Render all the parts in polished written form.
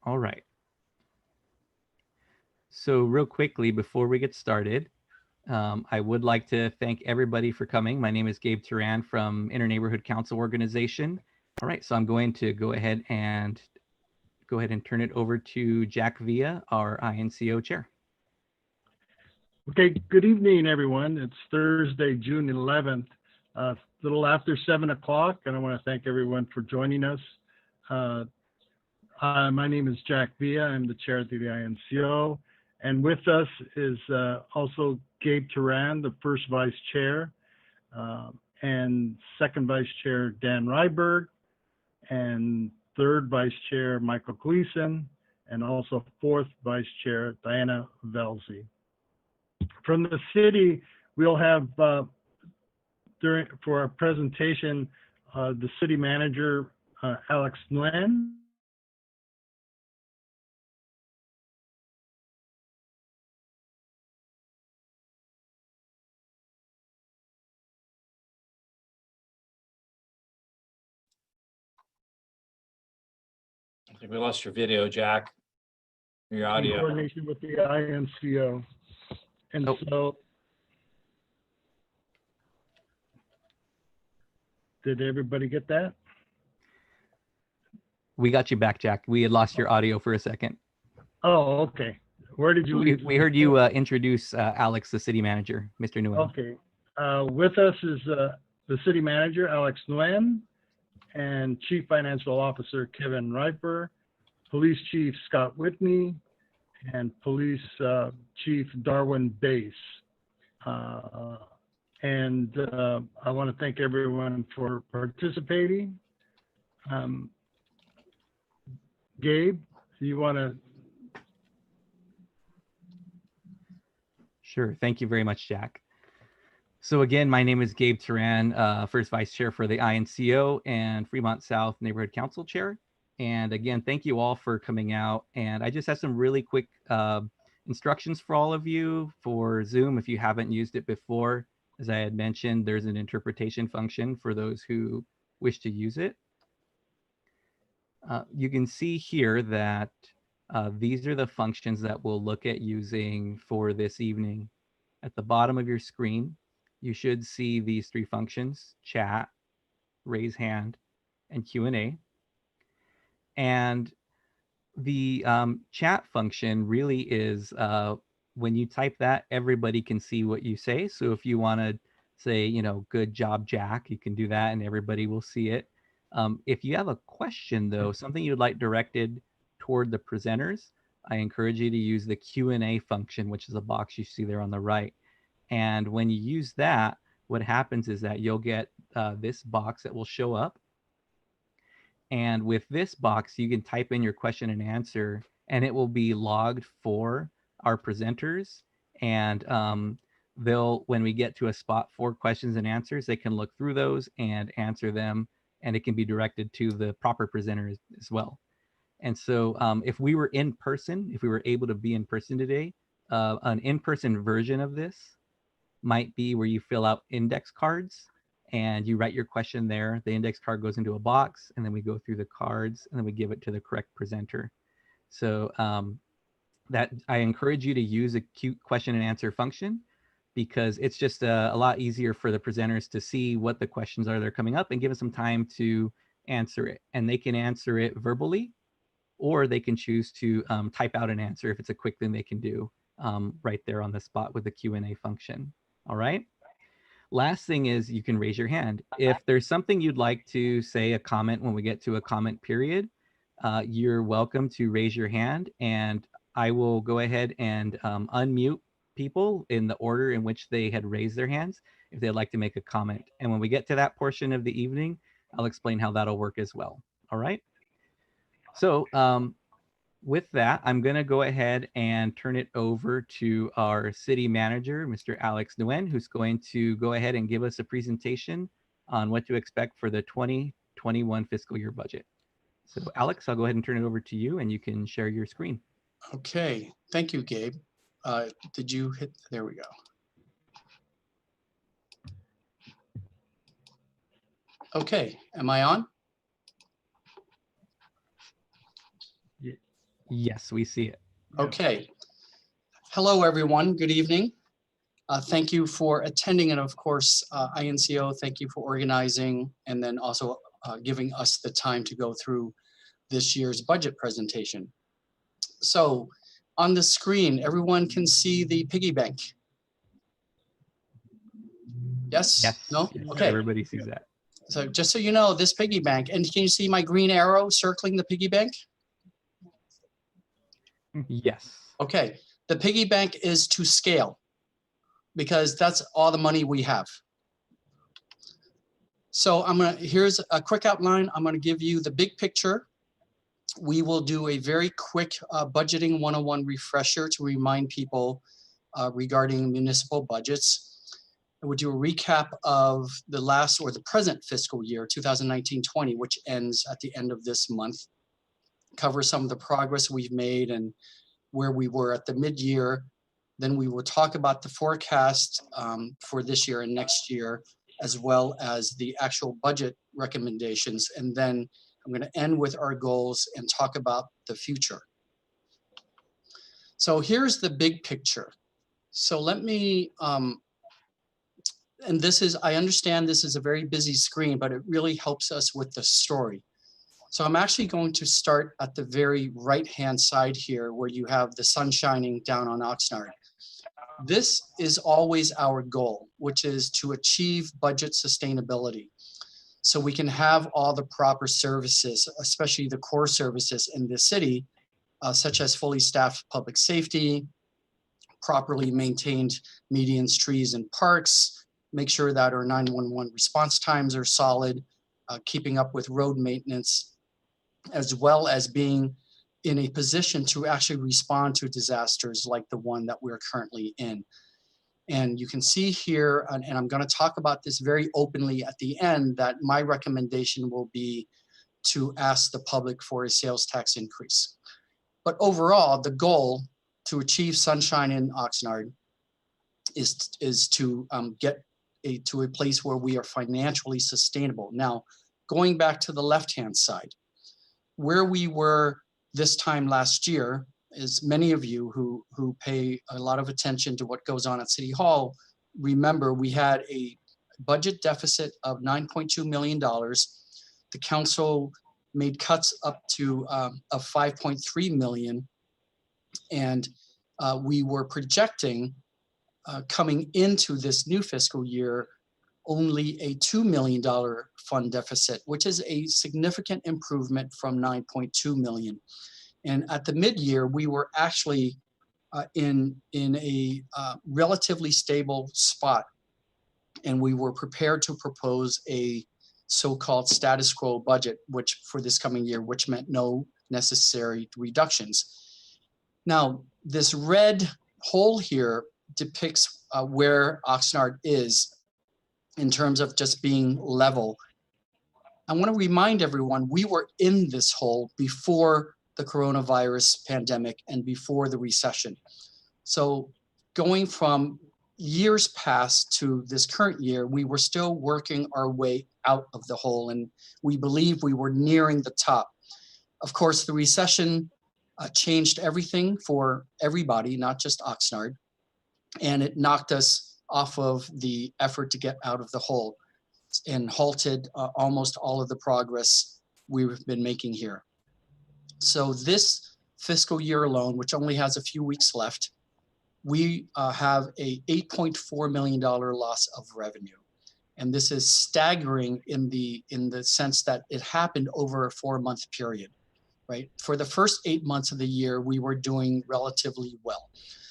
All right. So real quickly, before we get started, I would like to thank everybody for coming. My name is Gabe Teran from Interneighborhood Council Organization. All right, so I'm going to go ahead and turn it over to Jack Villa, our INCO chair. Okay, good evening, everyone. It's Thursday, June 11th, a little after 7 o'clock, and I want to thank everyone for joining us. My name is Jack Villa. I'm the chair of the INCO, and with us is also Gabe Teran, the first vice chair, and second vice chair, Dan Ryberg, and third vice chair, Michael Gleason, and also fourth vice chair, Diana Velzi. From the city, we'll have, for our presentation, the city manager, Alex Nguyen. I think we lost your video, Jack. Your audio. In coordination with the INCO. And so, did everybody get that? We got you back, Jack. We had lost your audio for a second. Oh, okay. Where did you leave? We heard you introduce Alex, the city manager, Mr. Nguyen. Okay. With us is the city manager, Alex Nguyen, and Chief Financial Officer, Kevin Riper, Police Chief Scott Whitney, and Police Chief Darwin Bass. And I want to thank everyone for participating. Gabe, do you want to? Sure. Thank you very much, Jack. So again, my name is Gabe Teran, first vice chair for the INCO and Fremont South Neighborhood Council chair. And again, thank you all for coming out. And I just have some really quick instructions for all of you for Zoom. If you haven't used it before, as I had mentioned, there's an interpretation function for those who wish to use it. You can see here that these are the functions that we'll look at using for this evening. At the bottom of your screen, you should see these three functions: chat, raise hand, and Q&A. And the chat function really is when you type that, everybody can see what you say. So if you want to say, you know, good job, Jack, you can do that and everybody will see it. If you have a question, though, something you'd like directed toward the presenters, I encourage you to use the Q&A function, which is a box you see there on the right. And when you use that, what happens is that you'll get this box that will show up. And with this box, you can type in your question and answer, and it will be logged for our presenters. And when we get to a spot for questions and answers, they can look through those and answer them, and it can be directed to the proper presenters as well. And so if we were in person, if we were able to be in person today, an in-person version of this might be where you fill out index cards and you write your question there. The index card goes into a box, and then we go through the cards, and then we give it to the correct presenter. So that I encourage you to use a cute question and answer function, because it's just a lot easier for the presenters to see what the questions are that are coming up and give us some time to answer it. And they can answer it verbally, or they can choose to type out an answer if it's a quick thing they can do right there on the spot with the Q&A function. All right. Last thing is you can raise your hand. If there's something you'd like to say, a comment, when we get to a comment period, you're welcome to raise your hand, and I will go ahead and unmute people in the order in which they had raised their hands if they'd like to make a comment. And when we get to that portion of the evening, I'll explain how that'll work as well. All right. So with that, I'm going to go ahead and turn it over to our city manager, Mr. Alex Nguyen, who's going to go ahead and give us a presentation on what to expect for the 2021 fiscal year budget. So Alex, I'll go ahead and turn it over to you, and you can share your screen. Okay, thank you, Gabe. Did you hit, there we go. Okay, am I on? Yes, we see it. Okay. Hello, everyone. Good evening. Thank you for attending, and of course, INCO, thank you for organizing and then also giving us the time to go through this year's budget presentation. So on the screen, everyone can see the piggy bank. Yes? Yes. No? Yes, Okay. everybody sees that. So just so you know, this piggy bank, and can you see my green arrow circling the piggy bank? Yes. Okay. The piggy bank is to scale because that's all the money we have. So here's a quick outline. I'm gonna give you the big picture. We will do a very quick budgeting 101 refresher to remind people regarding municipal budgets. We'll do a recap of the last or the present fiscal year, 2019-20, which ends at the end of this month. Cover some of the progress we've made and where we were at the mid-year. Then we will talk about the forecast for this year and next year, as well as the actual budget recommendations. And then I'm going to end with our goals and talk about the future. So here's the big picture. So let me, and this is, I understand this is a very busy screen, but it really helps us with the story. So I'm actually going to start at the very right-hand side here where you have the sun shining down on Oxnard. This is always our goal, which is to achieve budget sustainability. So we can have all the proper services, especially the core services in the city, such as fully staffed public safety, properly maintained medians, trees, and parks, make sure that our 911 response times are solid, keeping up with road maintenance, as well as being in a position to actually respond to disasters like the one that we're currently in. And you can see here, and I'm going to talk about this very openly at the end, that my recommendation will be to ask the public for a sales tax increase. But overall, the goal to achieve sunshine in Oxnard is to get to a place where we are financially sustainable. Now, going back to the left-hand side, where we were this time last year, is many of you who pay a lot of attention to what goes on at City Hall, remember we had a budget deficit of $9.2 million. The council made cuts up to of $5.3 million. And we were projecting coming into this new fiscal year only a $2 million fund deficit, which is a significant improvement from $9.2 million. And at the mid-year, we were actually in a relatively stable spot, and we were prepared to propose a so-called status quo budget, which for this coming year, which meant no necessary reductions. Now, this red hole here depicts where Oxnard is in terms of just being level. I want to remind everyone, we were in this hole before the coronavirus pandemic and before the recession. So going from years past to this current year, we were still working our way out of the hole, and we believe we were nearing the top. Of course, the recession changed everything for everybody, not just Oxnard, and it knocked us off of the effort to get out of the hole and halted almost all of the progress we've been making here. So this fiscal year alone, which only has a few weeks left, we have a $8.4 million loss of revenue. And this is staggering in the sense that it happened over a 4-month period, right? For the first 8 months of the year, we were doing relatively well.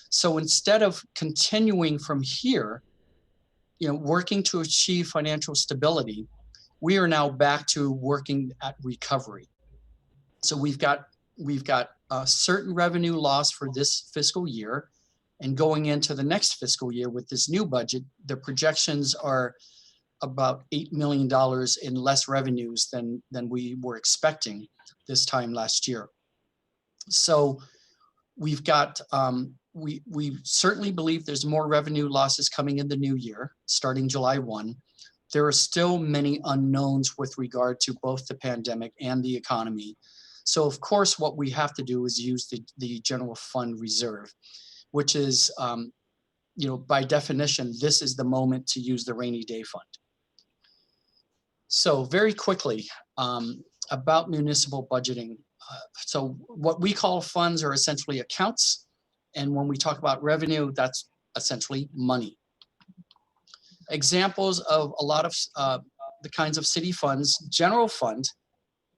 So instead of continuing from here, working to achieve financial stability, we are now back to working at recovery. So we've got a certain revenue loss for this fiscal year, and going into the next fiscal year with this new budget, the projections are about $8 million in less revenues than we were expecting this time last year. So we've got, we certainly believe there's more revenue losses coming in the new year, starting July 1. There are still many unknowns with regard to both the pandemic and the economy. So of course, what we have to do is use the general fund reserve, which is, by definition, this is the moment to use the rainy day fund. So very quickly, about municipal budgeting. So what we call funds are essentially accounts. And when we talk about revenue, that's essentially money. Examples of a lot of the kinds of city funds: general fund,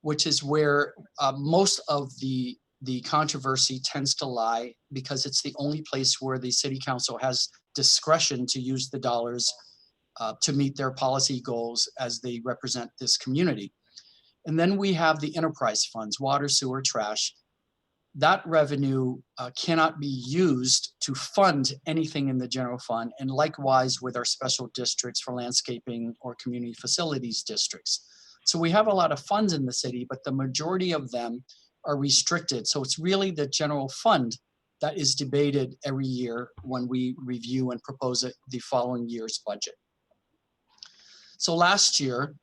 which is where most of the controversy tends to lie, because it's the only place where the city council has discretion to use the dollars to meet their policy goals as they represent this community. And then we have the enterprise funds: water, sewer, trash. That revenue cannot be used to fund anything in the general fund, and likewise with our special districts for landscaping or community facilities districts. So we have a lot of funds in the city, but the majority of them are restricted. So it's really the general fund that is debated every year when we review and propose the following year's budget. So last year,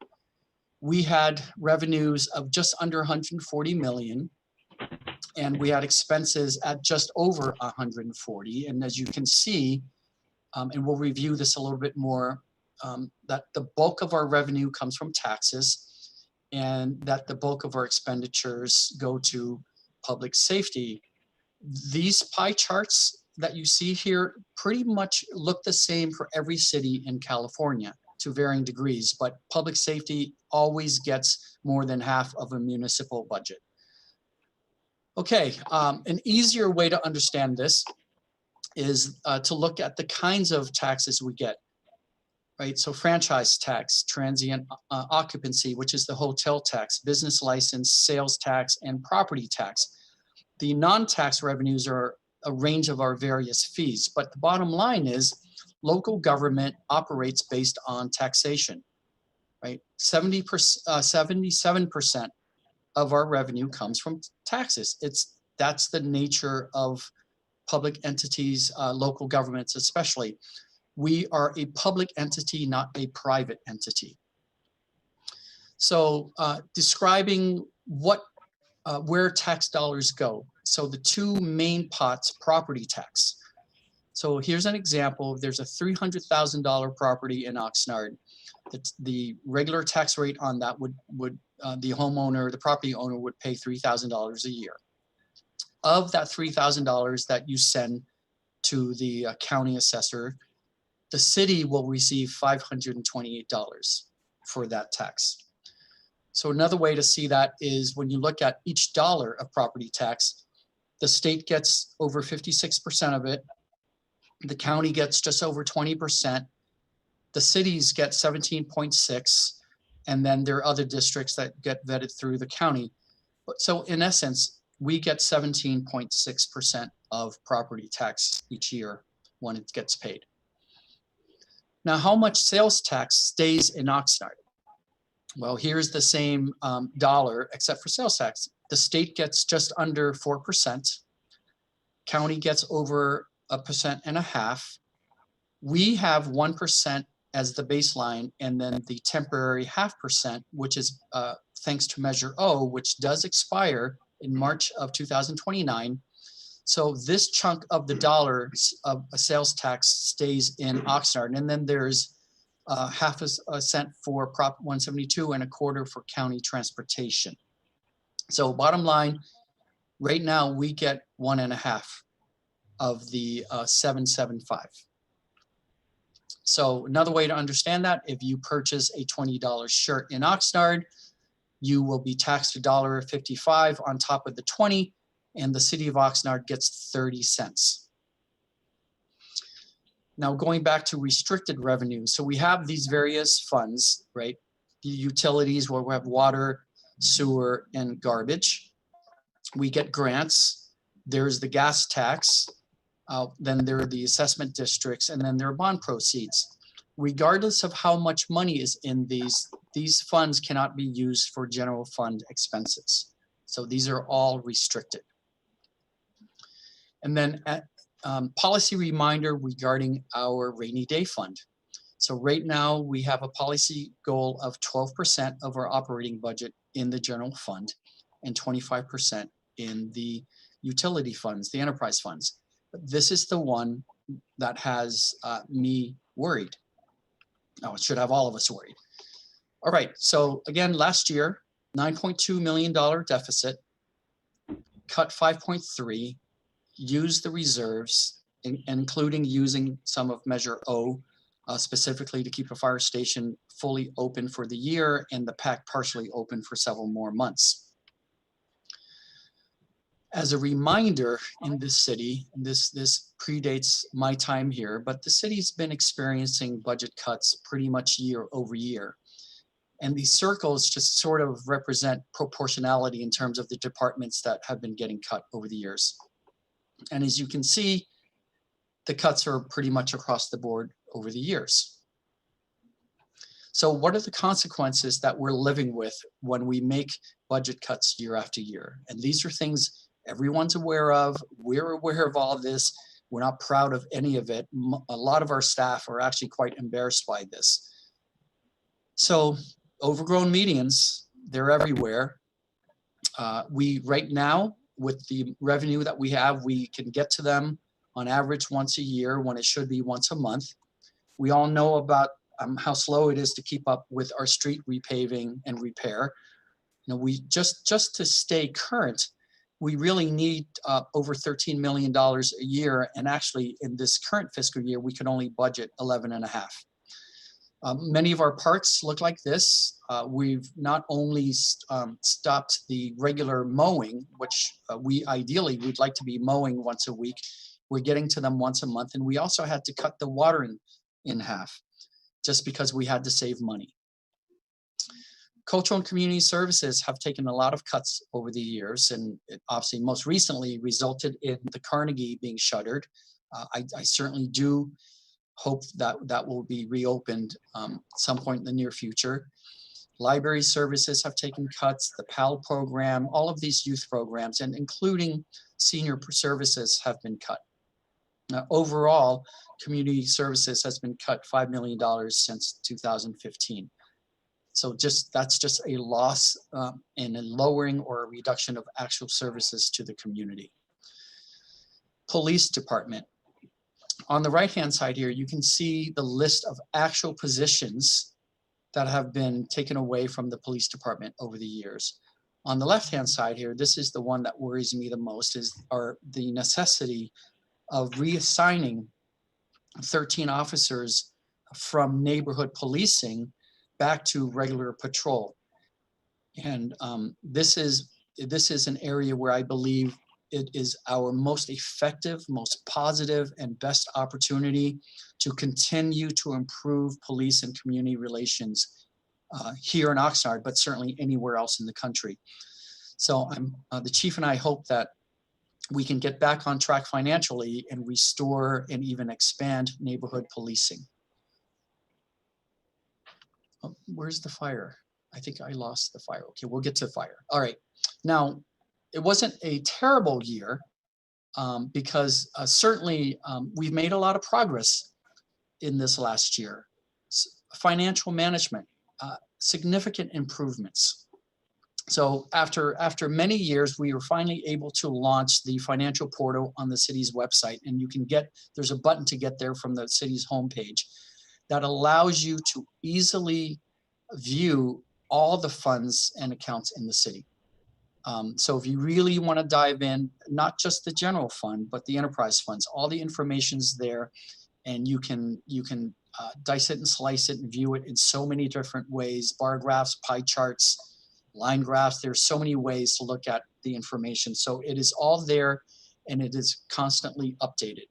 we had revenues of just under 140 million, and we had expenses at just over 140. And as you can see, and we'll review this a little bit more, that the bulk of our revenue comes from taxes, and that the bulk of our expenditures go to public safety. These pie charts that you see here pretty much look the same for every city in California to varying degrees, but public safety always gets more than half of a municipal budget. Okay, an easier way to understand this is to look at the kinds of taxes we get. Right, so franchise tax, transient occupancy, which is the hotel tax, business license, sales tax, and property tax. The non-tax revenues are a range of our various fees, but the bottom line is local government operates based on taxation, right? 77% of our revenue comes from taxes. That's the nature of public entities, local governments especially. We are a public entity, not a private entity. So describing where tax dollars go. So the two main pots: property tax. So here's an example. There's a $300,000 property in Oxnard. The regular tax rate on that would the homeowner, the property owner, would pay $3,000 a year. Of that $3,000 that you send to the county assessor, the city will receive $528 for that tax. So another way to see that is when you look at each dollar of property tax, the state gets over 56% of it, the county gets just over 20%, the cities get 17.6%, and then there are other districts that get vetted through the county. So in essence, we get 17.6% of property tax each year when it gets paid. Now, how much sales tax stays in Oxnard? Well, here's the same dollar except for sales tax. The state gets just under 4%. County gets over 1.5%. We have 1% as the baseline, and then the temporary 0.5%, which is thanks to Measure O, which does expire in March of 2029. So this chunk of the dollars of a sales tax stays in Oxnard, and then there's 0.5 cent for Prop 172 and 1/4 for county transportation. So bottom line, right now we get 1.5 of the 775. So another way to understand that, if you purchase a $20 shirt in Oxnard, you will be taxed $1.55 on top of the 20, and the city of Oxnard gets 30 cents. Now going back to restricted revenue. So we have these various funds, right? The utilities, where we have water, sewer, and garbage. We get grants. There's the gas tax. Then there are the assessment districts, and then there are bond proceeds. Regardless of how much money is in these funds cannot be used for general fund expenses. So these are all restricted. And then policy reminder regarding our rainy day fund. So right now we have a policy goal of 12% of our operating budget in the general fund. and 25% in the utility funds, the enterprise funds. But this is the one that has me worried. Oh, it should have all of us worried. All right, so again, last year, $9.2 million deficit, cut 5.3, used the reserves, including using some of Measure O, specifically to keep a fire station fully open for the year and the PAC partially open for several more months. As a reminder, in this city, this predates my time here, but the city's been experiencing budget cuts pretty much year over year. And these circles just sort of represent proportionality in terms of the departments that have been getting cut over the years. And as you can see, the cuts are pretty much across the board over the years. So what are the consequences that we're living with when we make budget cuts year after year? And these are things everyone's aware of. We're aware of all of this. We're not proud of any of it. A lot of our staff are actually quite embarrassed by this. So overgrown medians, they're everywhere. We right now, with the revenue that we have, we can get to them on average once a year when it should be once a month. We all know about how slow it is to keep up with our street repaving and repair. You know, we just to stay current, we really need over $13 million a year. And actually in this current fiscal year, we can only budget 11.5. Many of our parks look like this. We've not only stopped the regular mowing, which ideally we'd like to be mowing once a week. We're getting to them once a month. And we also had to cut the watering in half just because we had to save money. Cultural and community services have taken a lot of cuts over the years, and it obviously most recently resulted in the Carnegie being shuttered. I certainly do hope that that will be reopened some point in the near future. Library services have taken cuts, the PAL program, all of these youth programs, and including senior services have been cut. Now, overall, community services has been cut $5 million since 2015. So that's just a loss and a lowering or a reduction of actual services to the community. Police department. On the right-hand side here, you can see the list of actual positions that have been taken away from the police department over the years. On the left-hand side here, this is the one that worries me the most, is the necessity of reassigning 13 officers from neighborhood policing back to regular patrol. And this is an area where I believe it is our most effective, most positive, and best opportunity to continue to improve police and community relations here in Oxnard, but certainly anywhere else in the country. So the chief and I hope that we can get back on track financially and restore and even expand neighborhood policing. Oh, where's the fire? I think I lost the fire. Okay, we'll get to fire. All right. Now, it wasn't a terrible year because certainly we've made a lot of progress in this last year. Financial management, significant improvements. So after many years, we were finally able to launch the financial portal on the city's website, and you can there's a button to get there from the city's homepage that allows you to easily view all the funds and accounts in the city. So if you really want to dive in, not just the general fund, but the enterprise funds, all the information's there, and you can dice it and slice it and view it in so many different ways: bar graphs, pie charts, line graphs. There's so many ways to look at the information. So it is all there, and it is constantly updated.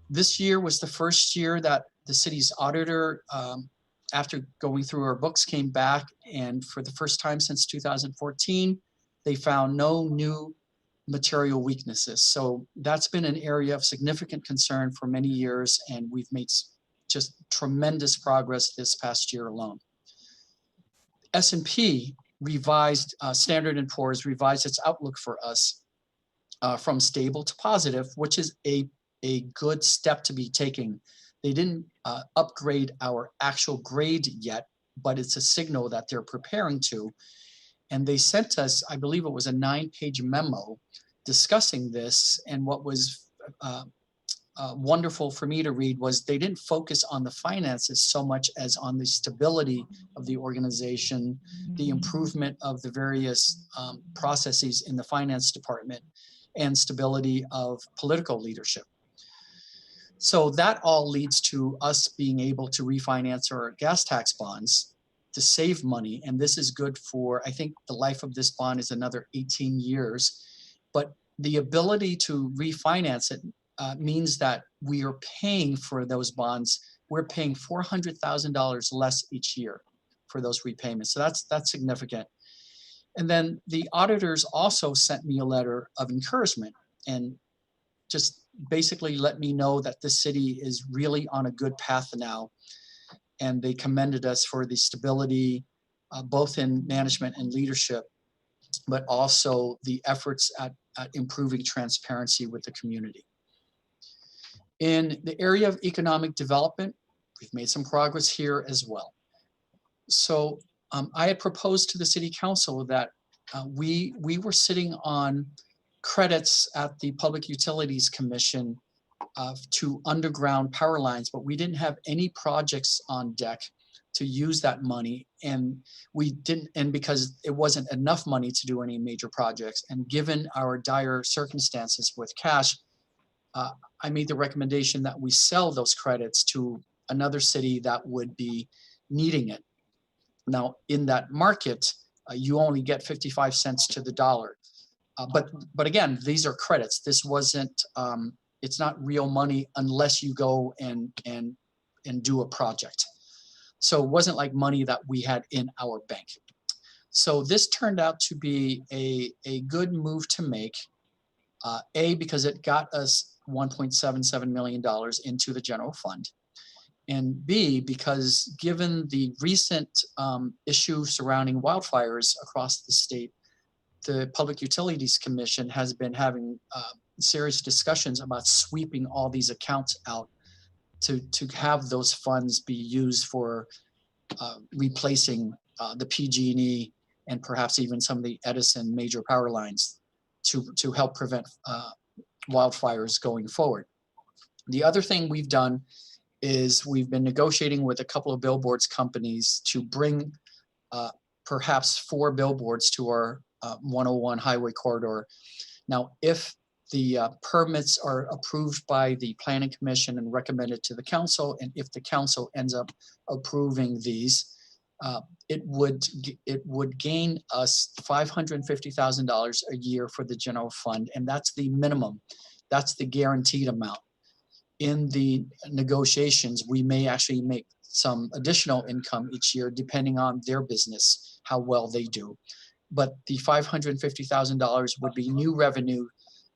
This year was the first year that the city's auditor, after going through our books, came back, and for the first time since 2014, they found no new material weaknesses. So that's been an area of significant concern for many years, and we've made just tremendous progress this past year alone. S&P revised, Standard & Poor's revised its outlook for us from stable to positive, which is a good step to be taking. They didn't upgrade our actual grade yet, but it's a signal that they're preparing to. And they sent us, I believe it was a 9-page memo discussing this. And what was wonderful for me to read was they didn't focus on the finances so much as on the stability of the organization, the improvement of the various processes in the finance department, and stability of political leadership. So that all leads to us being able to refinance our gas tax bonds to save money. And this is good for, I think the life of this bond is another 18 years. But the ability to refinance it means that we are paying for those bonds. We're paying $400,000 less each year for those repayments. So that's significant. And then the auditors also sent me a letter of encouragement and just basically let me know that this city is really on a good path now. And they commended us for the stability, both in management and leadership, but also the efforts at improving transparency with the community. In the area of economic development, we've made some progress here as well. So I had proposed to the city council that we were sitting on credits at the Public Utilities Commission to underground power lines, but we didn't have any projects on deck to use that money. And we didn't, and because it wasn't enough money to do any major projects, and given our dire circumstances with cash, I made the recommendation that we sell those credits to another city that would be needing it. Now, in that market, you only get 55 cents to the dollar. But again, these are credits. This wasn't, it's not real money unless you go and do a project. So it wasn't like money that we had in our bank. So this turned out to be a good move to make, because it got us $1.77 million into the general fund. And B, because given the recent issue surrounding wildfires across the state, the Public Utilities Commission has been having serious discussions about sweeping all these accounts out to have those funds be used for replacing the PG&E and perhaps even some of the Edison major power lines to help prevent wildfires going forward. The other thing we've done is we've been negotiating with a couple of billboards companies to bring perhaps 4 billboards to our 101 highway corridor. Now, if the permits are approved by the Planning Commission and recommended to the council, and if the council ends up approving these, it would gain us $550,000 a year for the general fund, and that's the minimum. That's the guaranteed amount. In the negotiations, we may actually make some additional income each year, depending on their business, how well they do. But the $550,000 would be new revenue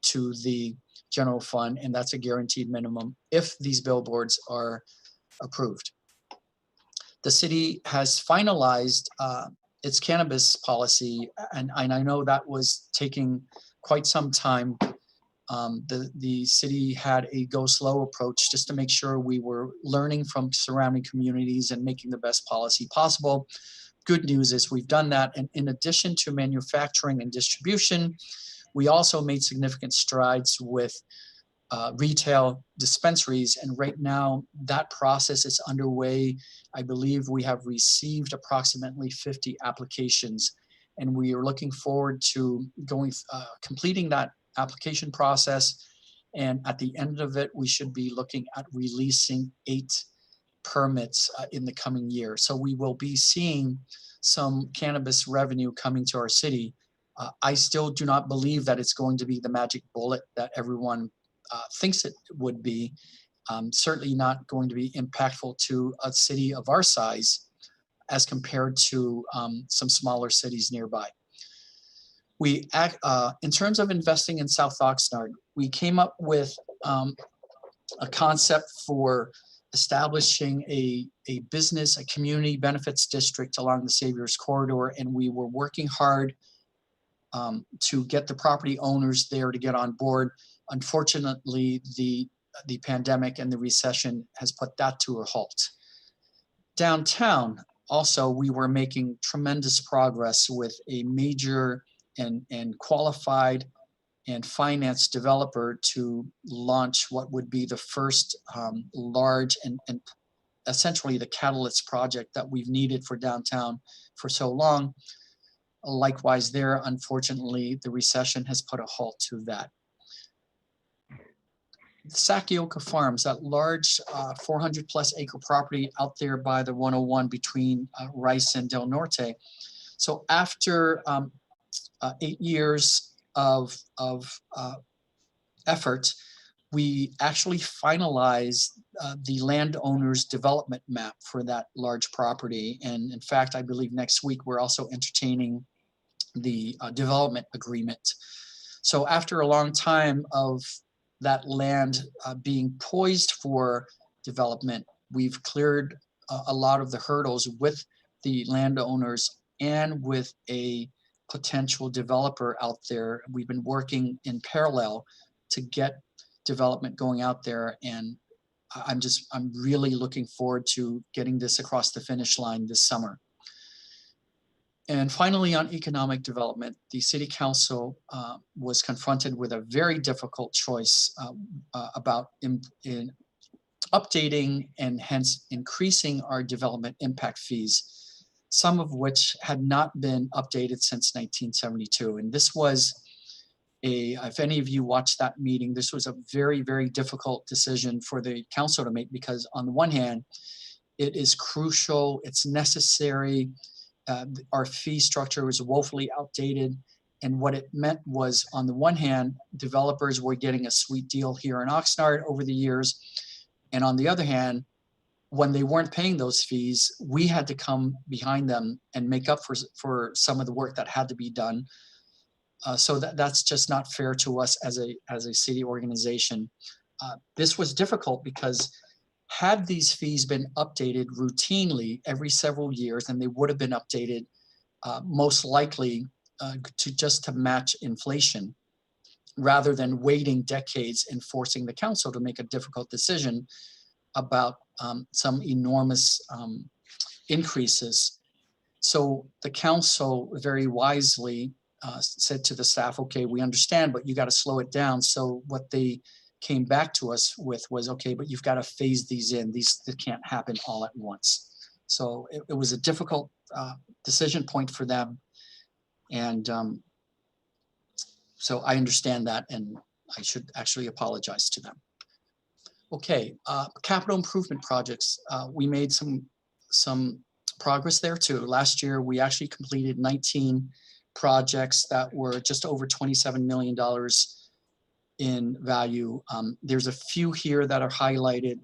to the general fund, and that's a guaranteed minimum if these billboards are approved. The city has finalized its cannabis policy, and I know that was taking quite some time. The city had a go slow approach just to make sure we were learning from surrounding communities and making the best policy possible. Good news is we've done that. And in addition to manufacturing and distribution, we also made significant strides with retail dispensaries. And right now that process is underway. I believe we have received approximately 50 applications, and we are looking forward to completing that application process. And at the end of it, we should be looking at releasing 8 permits in the coming year. So we will be seeing some cannabis revenue coming to our city. I still do not believe that it's going to be the magic bullet that everyone thinks it would be. Certainly not going to be impactful to a city of our size as compared to some smaller cities nearby. We in terms of investing in South Oxnard, we came up with a concept for establishing a business, a community benefits district along the Savior's Corridor, and we were working hard to get the property owners there to get on board. Unfortunately, the pandemic and the recession has put that to a halt. Downtown, also, we were making tremendous progress with a major and qualified and financed developer to launch what would be the first large and essentially the catalyst project that we've needed for downtown for so long. Likewise there, unfortunately, the recession has put a halt to that. Sakioka Farms, that large 400 plus acre property out there by the 101 between Rice and Del Norte. So after 8 years of effort, we actually finalized the landowner's development map for that large property. And in fact, I believe next week we're also entertaining the development agreement. So after a long time of that land being poised for development, we've cleared a lot of the hurdles with the landowners and with a potential developer out there. We've been working in parallel to get development going out there, and I'm really looking forward to getting this across the finish line this summer. And finally, on economic development, the City Council was confronted with a very difficult choice about in updating and hence increasing our development impact fees, some of which had not been updated since 1972. And this was if any of you watched that meeting, this was a very, very difficult decision for the council to make, because on the one hand, it is crucial, it's necessary. Our fee structure was woefully outdated. And what it meant was, on the one hand, developers were getting a sweet deal here in Oxnard over the years. And on the other hand, when they weren't paying those fees, we had to come behind them and make up for some of the work that had to be done. So that's just not fair to us as a city organization. This was difficult because had these fees been updated routinely every several years, and they would have been updated most likely to match inflation, rather than waiting decades and forcing the council to make a difficult decision about some enormous increases. So the council very wisely said to the staff, okay, we understand, but you got to slow it down. So what they came back to us with was, okay, but you've got to phase these in. These can't happen all at once. So it was a difficult decision point for them. And so I understand that, and I should actually apologize to them. Okay, capital improvement projects. We made some progress there too. Last year, we actually completed 19 projects that were just over $27 million in value. There's a few here that are highlighted.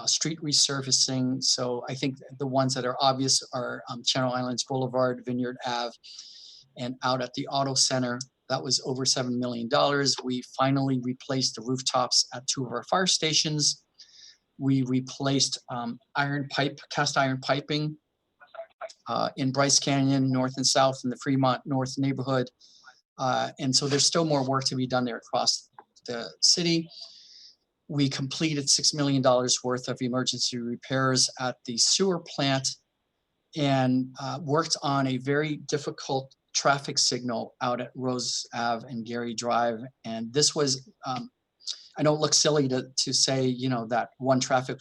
Street resurfacing. So I think the ones that are obvious are Channel Islands Boulevard, Vineyard Ave, and out at the Auto Center. That was over $7 million. We finally replaced the rooftops at 2 of our fire stations. We replaced cast iron piping in Bryce Canyon, north and south in the Fremont North neighborhood. And so there's still more work to be done there across the city. We completed $6 million worth of emergency repairs at the sewer plant, and worked on a very difficult traffic signal out at Rose Ave and Gary Drive. And this was, I know it looks silly to say, you know, that one traffic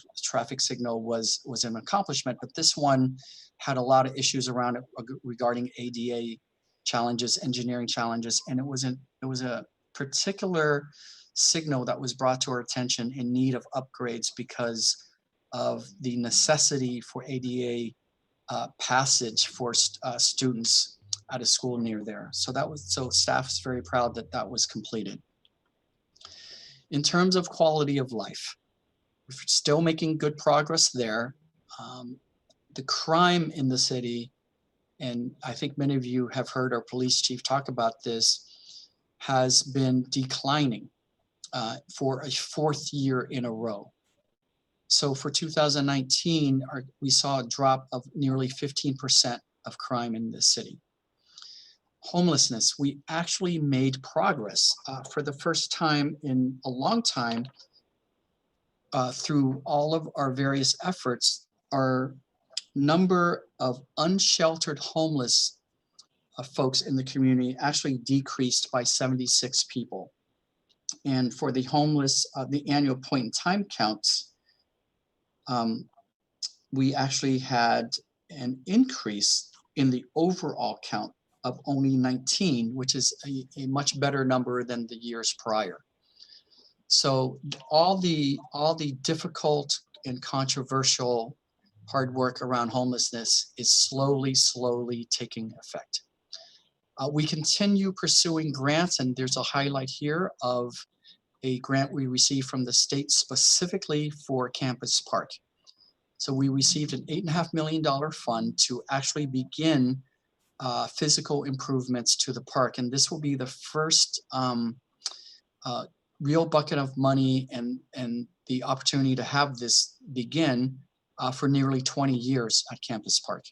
signal was an accomplishment, but this one had a lot of issues around it regarding ADA challenges, engineering challenges, and it was a particular signal that was brought to our attention in need of upgrades because of the necessity for ADA passage for students at a school near there. So staff is very proud that that was completed. In terms of quality of life, we're still making good progress there. The crime in the city, and I think many of you have heard our police chief talk about this, has been declining for a 4th year in a row. So for 2019, we saw a drop of nearly 15% of crime in the city. Homelessness, we actually made progress for the first time in a long time through all of our various efforts. Our number of unsheltered homeless folks in the community actually decreased by 76 people. And for the homeless, the annual point in time counts, we actually had an increase in the overall count of only 19, which is a much better number than the years prior. So all the difficult and controversial hard work around homelessness is slowly taking effect. We continue pursuing grants, and there's a highlight here of a grant we received from the state specifically for Campus Park. So we received an $8.5 million fund to actually begin physical improvements to the park. And this will be the first real bucket of money and the opportunity to have this begin for nearly 20 years at Campus Park.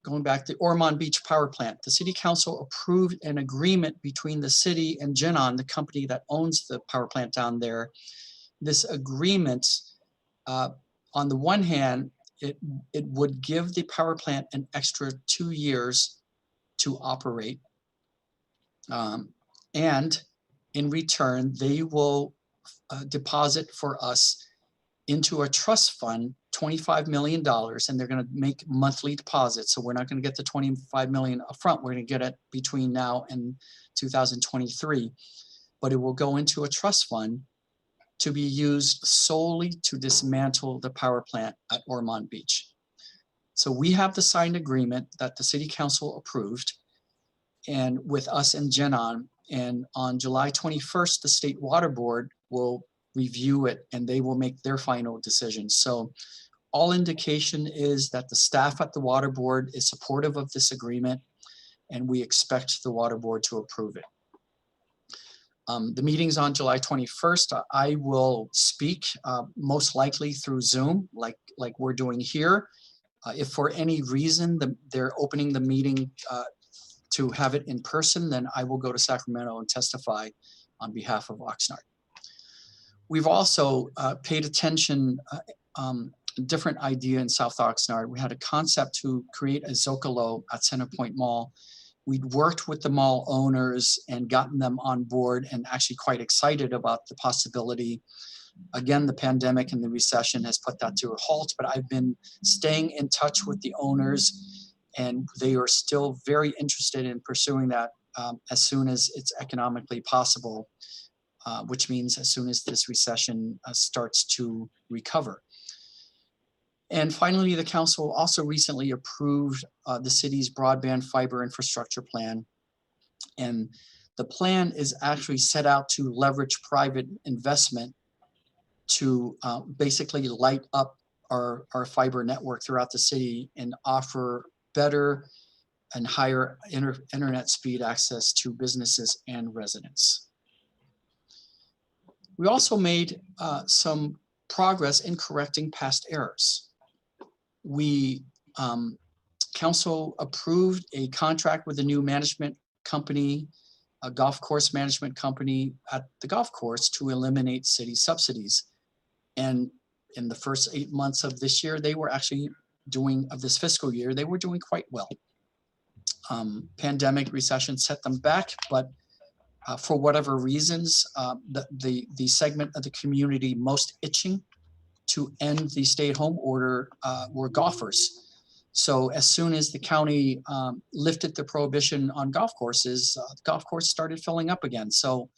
Going back, the Ormond Beach Power Plant. The City Council approved an agreement between the city and GenOn, the company that owns the power plant down there. This agreement, on the one hand, it would give the power plant an extra 2 years to operate. And in return, they will deposit for us into a trust fund $25 million, and they're going to make monthly deposits. So we're not going to get the $25 million upfront. We're going to get it between now and 2023, but it will go into a trust fund to be used solely to dismantle the power plant at Ormond Beach. So we have the signed agreement that the City Council approved, and with us and GenOn, and on July 21st, the State Water Board will review it and they will make their final decision. So all indication is that the staff at the Water Board is supportive of this agreement, and we expect the Water Board to approve it. The meeting's on July 21st. I will speak most likely through Zoom, like we're doing here. If for any reason they're opening the meeting to have it in person, then I will go to Sacramento and testify on behalf of Oxnard. We've also paid attention, different idea in South Oxnard. We had a concept to create a Zocalo at Centerpoint Mall. We'd worked with the mall owners and gotten them on board and actually quite excited about the possibility. Again, the pandemic and the recession has put that to a halt, but I've been staying in touch with the owners, and they are still very interested in pursuing that as soon as it's economically possible, which means as soon as this recession starts to recover. And finally, the council also recently approved the city's broadband fiber infrastructure plan. And the plan is actually set out to leverage private investment to basically light up our fiber network throughout the city and offer better and higher internet speed access to businesses and residents. We also made some progress in correcting past errors. We, council approved a contract with a new management company, a golf course management company at the golf course to eliminate city subsidies. And in the first 8 months of this year, they were actually doing, of this fiscal year, they were doing quite well. Pandemic recession set them back, but for whatever reasons, the segment of the community most itching to end the stay-at-home order were golfers. So as soon as the county lifted the prohibition on golf courses, the golf course started filling up again. So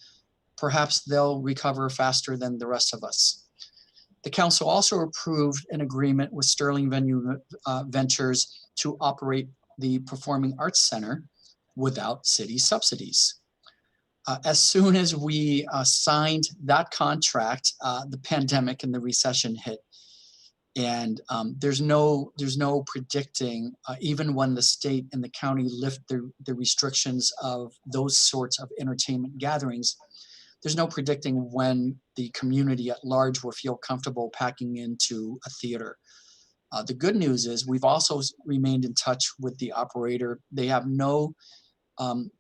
perhaps they'll recover faster than the rest of us. The council also approved an agreement with Sterling Ventures to operate the Performing Arts Center without city subsidies. As soon as we signed that contract, the pandemic and the recession hit. And there's no predicting, even when the state and the county lift the restrictions of those sorts of entertainment gatherings, there's no predicting when the community at large will feel comfortable packing into a theater. The good news is we've also remained in touch with the operator. They have no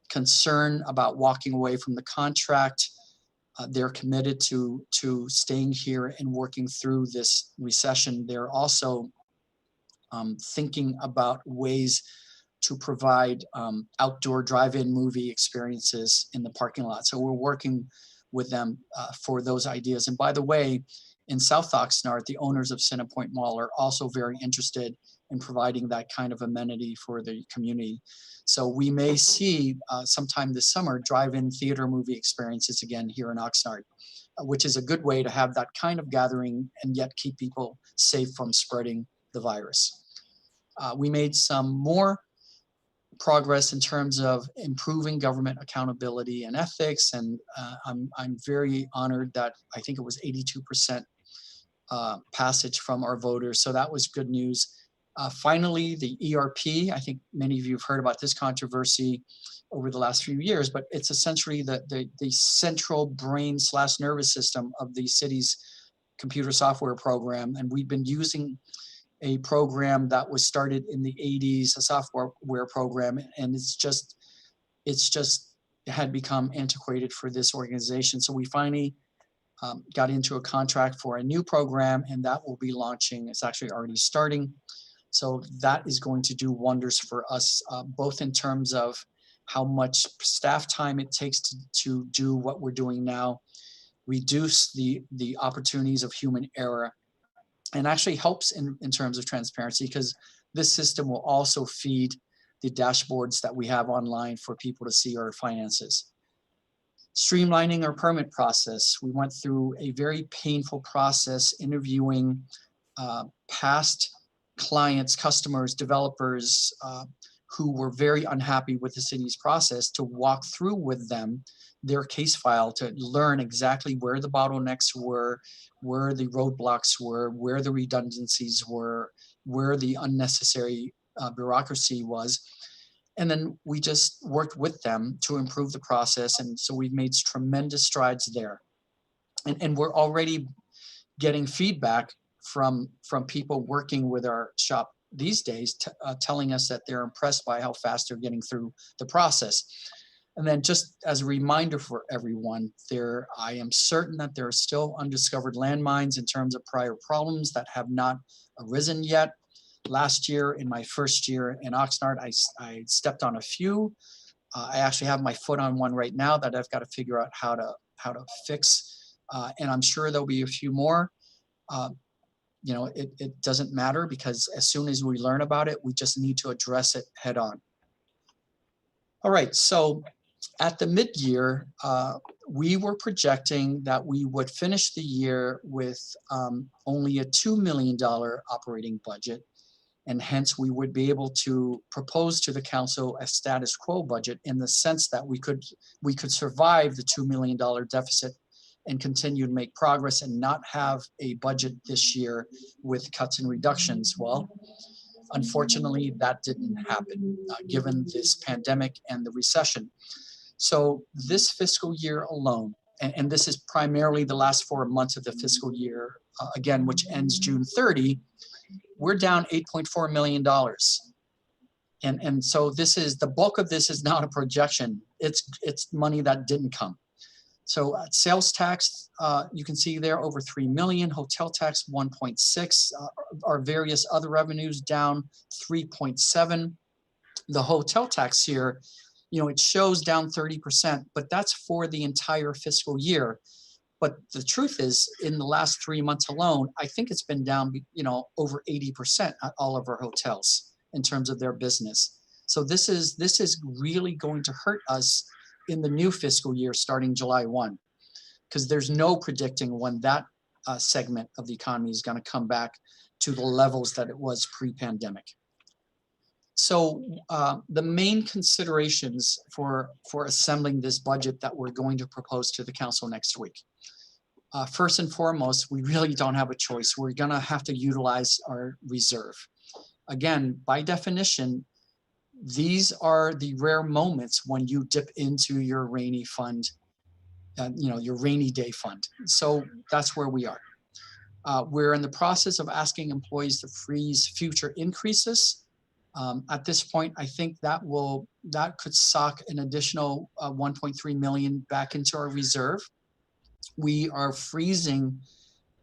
concern about walking away from the contract. They're committed to staying here and working through this recession. They're also thinking about ways to provide outdoor drive-in movie experiences in the parking lot. So we're working with them for those ideas. And by the way, in South Oxnard, the owners of Centerpoint Mall are also very interested in providing that kind of amenity for the community. So we may see sometime this summer drive-in theater movie experiences again here in Oxnard, which is a good way to have that kind of gathering and yet keep people safe from spreading the virus. We made some more progress in terms of improving government accountability and ethics, and I'm very honored that I think it was 82% passage from our voters, so that was good news. Finally, the ERP, I think many of you have heard about this controversy over the last few years, but it's essentially the central brain / nervous system of the city's computer software program, and we've been using a program that was started in the 80s, a software program, and it's just had become antiquated for this organization. So we finally got into a contract for a new program, and that will be launching. It's actually already starting. So that is going to do wonders for us, both in terms of how much staff time it takes to do what we're doing now, reduce the opportunities of human error, and actually helps in terms of transparency, because this system will also feed the dashboards that we have online for people to see our finances. Streamlining our permit process. We went through a very painful process interviewing past clients, customers, developers who were very unhappy with the city's process, to walk through with them their case file to learn exactly where the bottlenecks were, where the roadblocks were, where the redundancies were, where the unnecessary bureaucracy was. And then we just worked with them to improve the process. And so we've made tremendous strides there. And we're already getting feedback from people working with our shop these days, telling us that they're impressed by how fast they're getting through the process. And then just as a reminder for everyone, I am certain that there are still undiscovered landmines in terms of prior problems that have not arisen yet. Last year, in my first year in Oxnard, I stepped on a few. I actually have my foot on one right now that I've got to figure out how to fix. And I'm sure there'll be a few more. You know, it doesn't matter, because as soon as we learn about it, we just need to address it head on. All right, so at the mid-year, we were projecting that we would finish the year with only a $2 million operating budget, and hence we would be able to propose to the council a status quo budget, in the sense that we could survive the $2 million deficit and continue to make progress and not have a budget this year with cuts and reductions. Well, unfortunately, that didn't happen given this pandemic and the recession. So this fiscal year alone, and this is primarily the last 4 months of the fiscal year, again, which ends June 30, we're down $8.4 million. And so the bulk of this is not a projection. It's money that didn't come. So sales tax, you can see there, over 3 million, hotel tax 1.6, our various other revenues down 3.7. The hotel tax here, you know, it shows down 30%, but that's for the entire fiscal year. But the truth is, in the last 3 months alone, I think it's been down, you know, over 80% at all of our hotels in terms of their business. So this is really going to hurt us in the new fiscal year starting July 1, because there's no predicting when that segment of the economy is going to come back to the levels that it was pre-pandemic. So the main considerations for assembling this budget that we're going to propose to the council next week. First and foremost, we really don't have a choice. We're going to have to utilize our reserve. Again, by definition, these are the rare moments when you dip into your rainy fund, you know, your rainy day fund. So that's where we are. We're in the process of asking employees to freeze future increases. At this point, I think that could sock an additional 1.3 million back into our reserve. we are freezing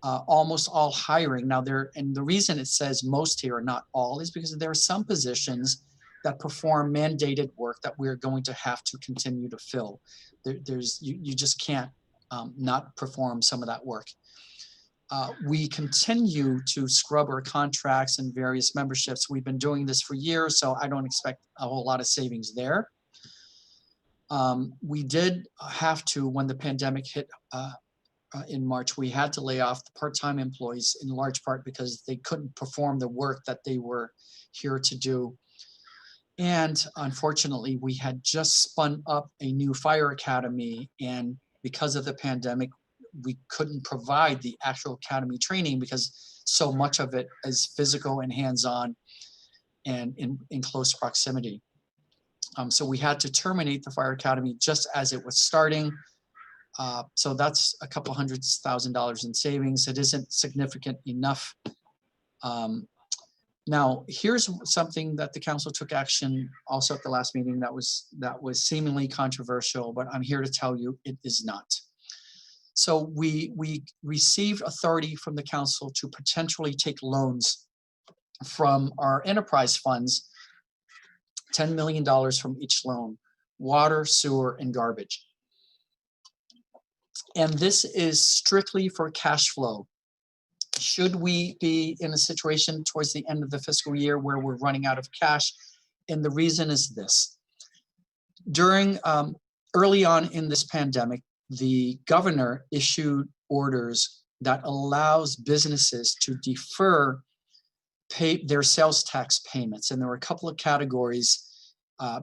almost all hiring. Now and the reason it says most here, not all, is because there are some positions that perform mandated work that we're going to have to continue to fill. You just can't not perform some of that work. We continue to scrub our contracts and various memberships. We've been doing this for years, so I don't expect a whole lot of savings there. We did have to, when the pandemic hit in March, we had to lay off the part-time employees in large part because they couldn't perform the work that they were here to do. And unfortunately, we had just spun up a new fire academy, and because of the pandemic, we couldn't provide the actual academy training because so much of it is physical and hands-on and in close proximity. So we had to terminate the fire academy just as it was starting. So that's a couple $100,000 in savings. It isn't significant enough. Now, here's something that the council took action also at the last meeting that was seemingly controversial, but I'm here to tell you it is not. So we received authority from the council to potentially take loans from our enterprise funds, $10 million from each loan, water, sewer, and garbage. And this is strictly for cash flow. Should we be in a situation towards the end of the fiscal year where we're running out of cash? And the reason is this. During early on in this pandemic, the governor issued orders that allows businesses to defer their sales tax payments. And there were a couple of categories,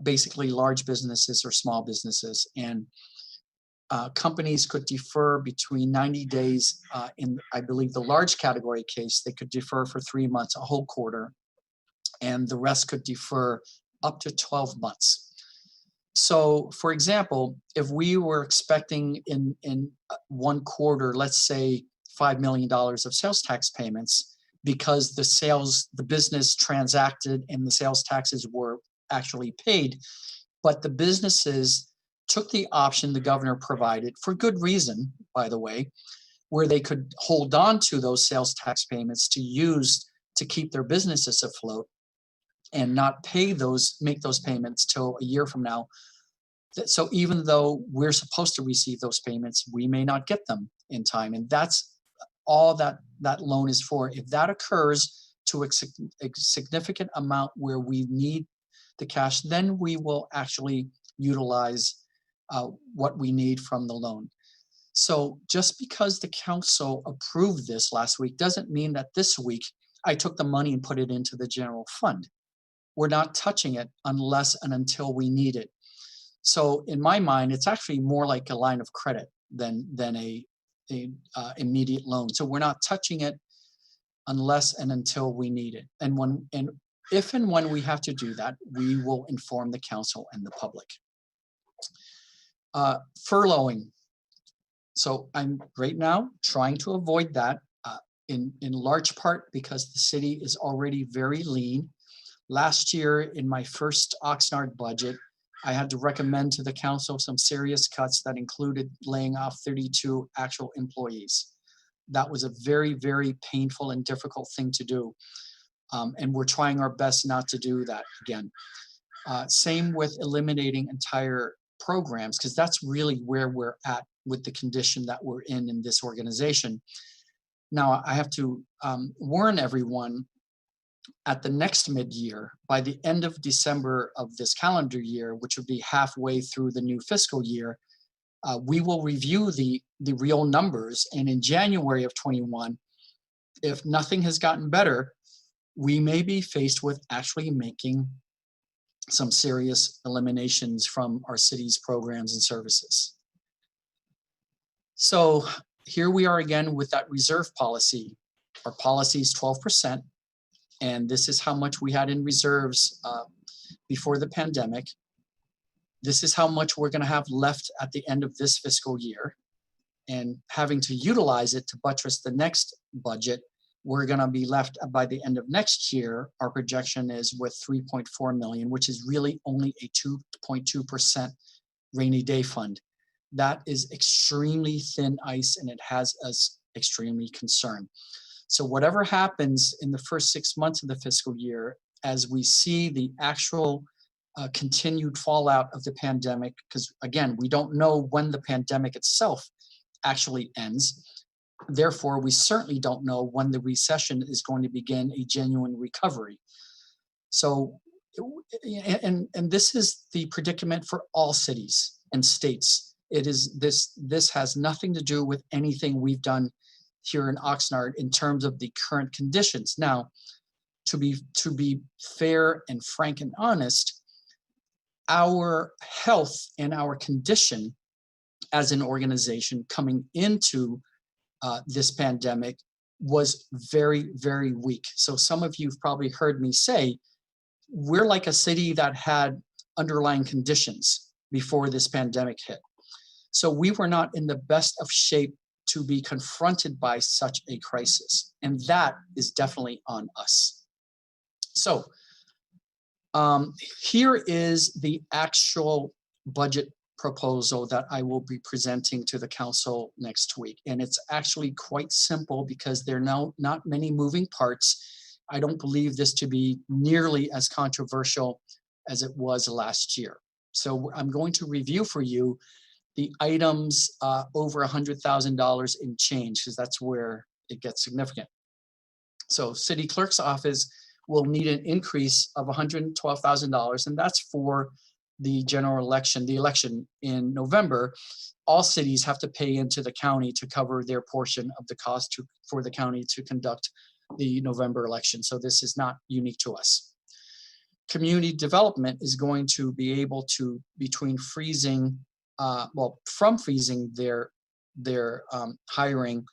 basically large businesses or small businesses. And companies could defer between 90 days in, I believe, the large category case, they could defer for 3 months, a whole quarter, and the rest could defer up to 12 months. So, for example, if we were expecting in one quarter, let's say $5 million of sales tax payments, because the business transacted and the sales taxes were actually paid, but the businesses took the option the governor provided, for good reason, by the way, where they could hold on to those sales tax payments to use to keep their businesses afloat and not make those payments till a year from now. So even though we're supposed to receive those payments, we may not get them in time. And that's all that loan is for. If that occurs to a significant amount where we need the cash, then we will actually utilize what we need from the loan. So just because the council approved this last week doesn't mean that this week I took the money and put it into the general fund. We're not touching it unless and until we need it. So in my mind, it's actually more like a line of credit than a immediate loan. So we're not touching it unless and until we need it. And if and when we have to do that, we will inform the council and the public. Furloughing. So I'm right now trying to avoid that in large part because the city is already very lean. Last year in my first Oxnard budget, I had to recommend to the council some serious cuts that included laying off 32 actual employees. That was a very, very painful and difficult thing to do. And we're trying our best not to do that again. Same with eliminating entire programs, because that's really where we're at with the condition that we're in this organization. Now, I have to warn everyone, at the next mid-year, by the end of December of this calendar year, which would be halfway through the new fiscal year, we will review the real numbers. And in January of 21, if nothing has gotten better, we may be faced with actually making some serious eliminations from our city's programs and services. So here we are again with that reserve policy. Our policy is 12%, and this is how much we had in reserves before the pandemic. This is how much we're going to have left at the end of this fiscal year, and having to utilize it to buttress the next budget. We're going to be left by the end of next year. Our projection is with 3.4 million, which is really only a 2.2% rainy day fund. That is extremely thin ice, and it has us extremely concerned. So whatever happens in the first 6 months of the fiscal year, as we see the actual continued fallout of the pandemic, because again, we don't know when the pandemic itself actually ends. Therefore, we certainly don't know when the recession is going to begin a genuine recovery. So, and this is the predicament for all cities and states. It is this has nothing to do with anything we've done here in Oxnard in terms of the current conditions. Now, to be fair and frank and honest, our health and our condition as an organization coming into this pandemic was very, very weak. So some of you've probably heard me say, we're like a city that had underlying conditions before this pandemic hit. So we were not in the best of shape to be confronted by such a crisis. And that is definitely on us. So here is the actual budget proposal that I will be presenting to the council next week. And it's actually quite simple because there are not many moving parts. I don't believe this to be nearly as controversial as it was last year. So I'm going to review for you the items over $100,000 in change, because that's where it gets significant. So city clerk's office will need an increase of $112,000, and that's for the general election, the election in November. All cities have to pay into the county to cover their portion of the cost for the county to conduct the November election. So this is not unique to us. Community development is going to be able to, between freezing, from freezing their hiring,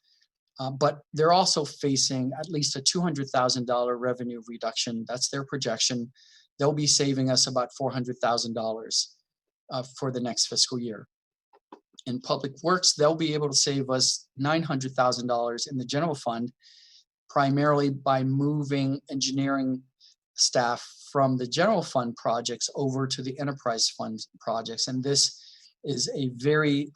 but they're also facing at least a $200,000 revenue reduction. That's their projection. They'll be saving us about $400,000 for the next fiscal year. In public works, they'll be able to save us $900,000 in the general fund, primarily by moving engineering staff from the general fund projects over to the enterprise fund projects. And this is a very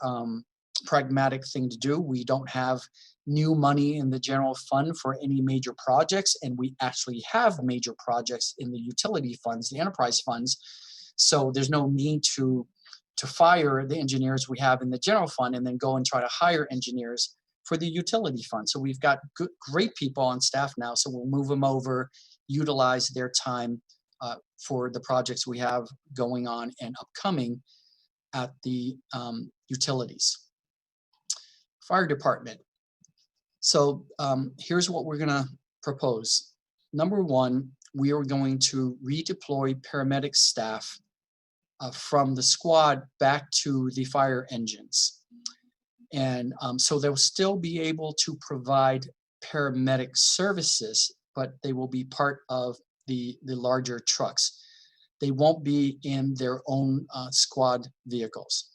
pragmatic thing to do. We don't have new money in the general fund for any major projects, and we actually have major projects in the utility funds, the enterprise funds. So there's no need to fire the engineers we have in the general fund and then go and try to hire engineers for the utility fund. So we've got great people on staff now, so we'll move them over, utilize their time for the projects we have going on and upcoming at the utilities. Fire department. So here's what we're gonna propose. Number one, we are going to redeploy paramedic staff from the squad back to the fire engines. And so they'll still be able to provide paramedic services, but they will be part of the larger trucks. They won't be in their own squad vehicles.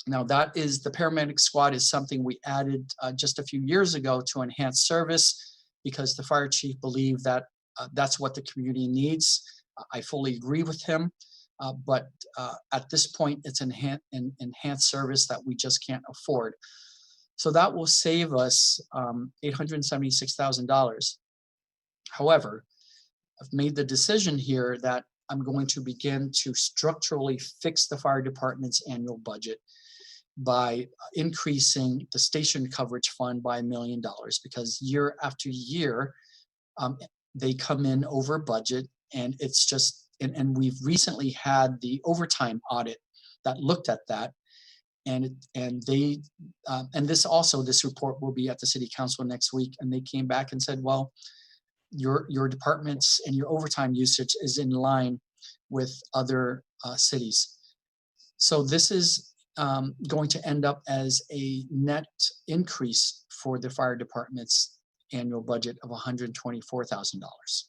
Now that is, the paramedic squad is something we added just a few years ago to enhance service, because the fire chief believed that that's what the community needs. I fully agree with him, but at this point it's enhanced service that we just can't afford. So that will save us $876,000. However, I've made the decision here that I'm going to begin to structurally fix the fire department's annual budget by increasing the station coverage fund by $1 million, because year after year they come in over budget, and it's just, and we've recently had the overtime audit that looked at that, and this report will be at the city council next week, and they came back and said, well, your departments and your overtime usage is in line with other cities. So this is going to end up as a net increase for the fire department's annual budget of $124,000.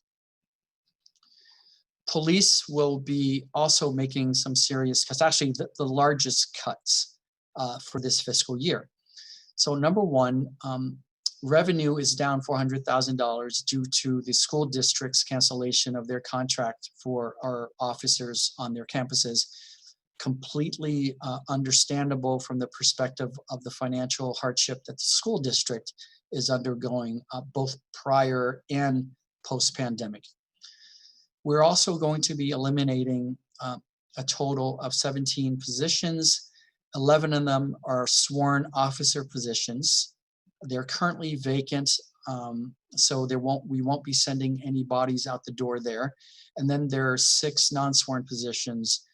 Police will be also making some serious cuts, actually the largest cuts for this fiscal year. So number one, revenue is down $400,000 due to the school district's cancellation of their contract for our officers on their campuses. completely understandable from the perspective of the financial hardship that the school district is undergoing, both prior and post-pandemic. We're also going to be eliminating a total of 17 positions. 11 of them are sworn officer positions. They're currently vacant, so we won't be sending any bodies out the door there. And then there are 6 non-sworn positions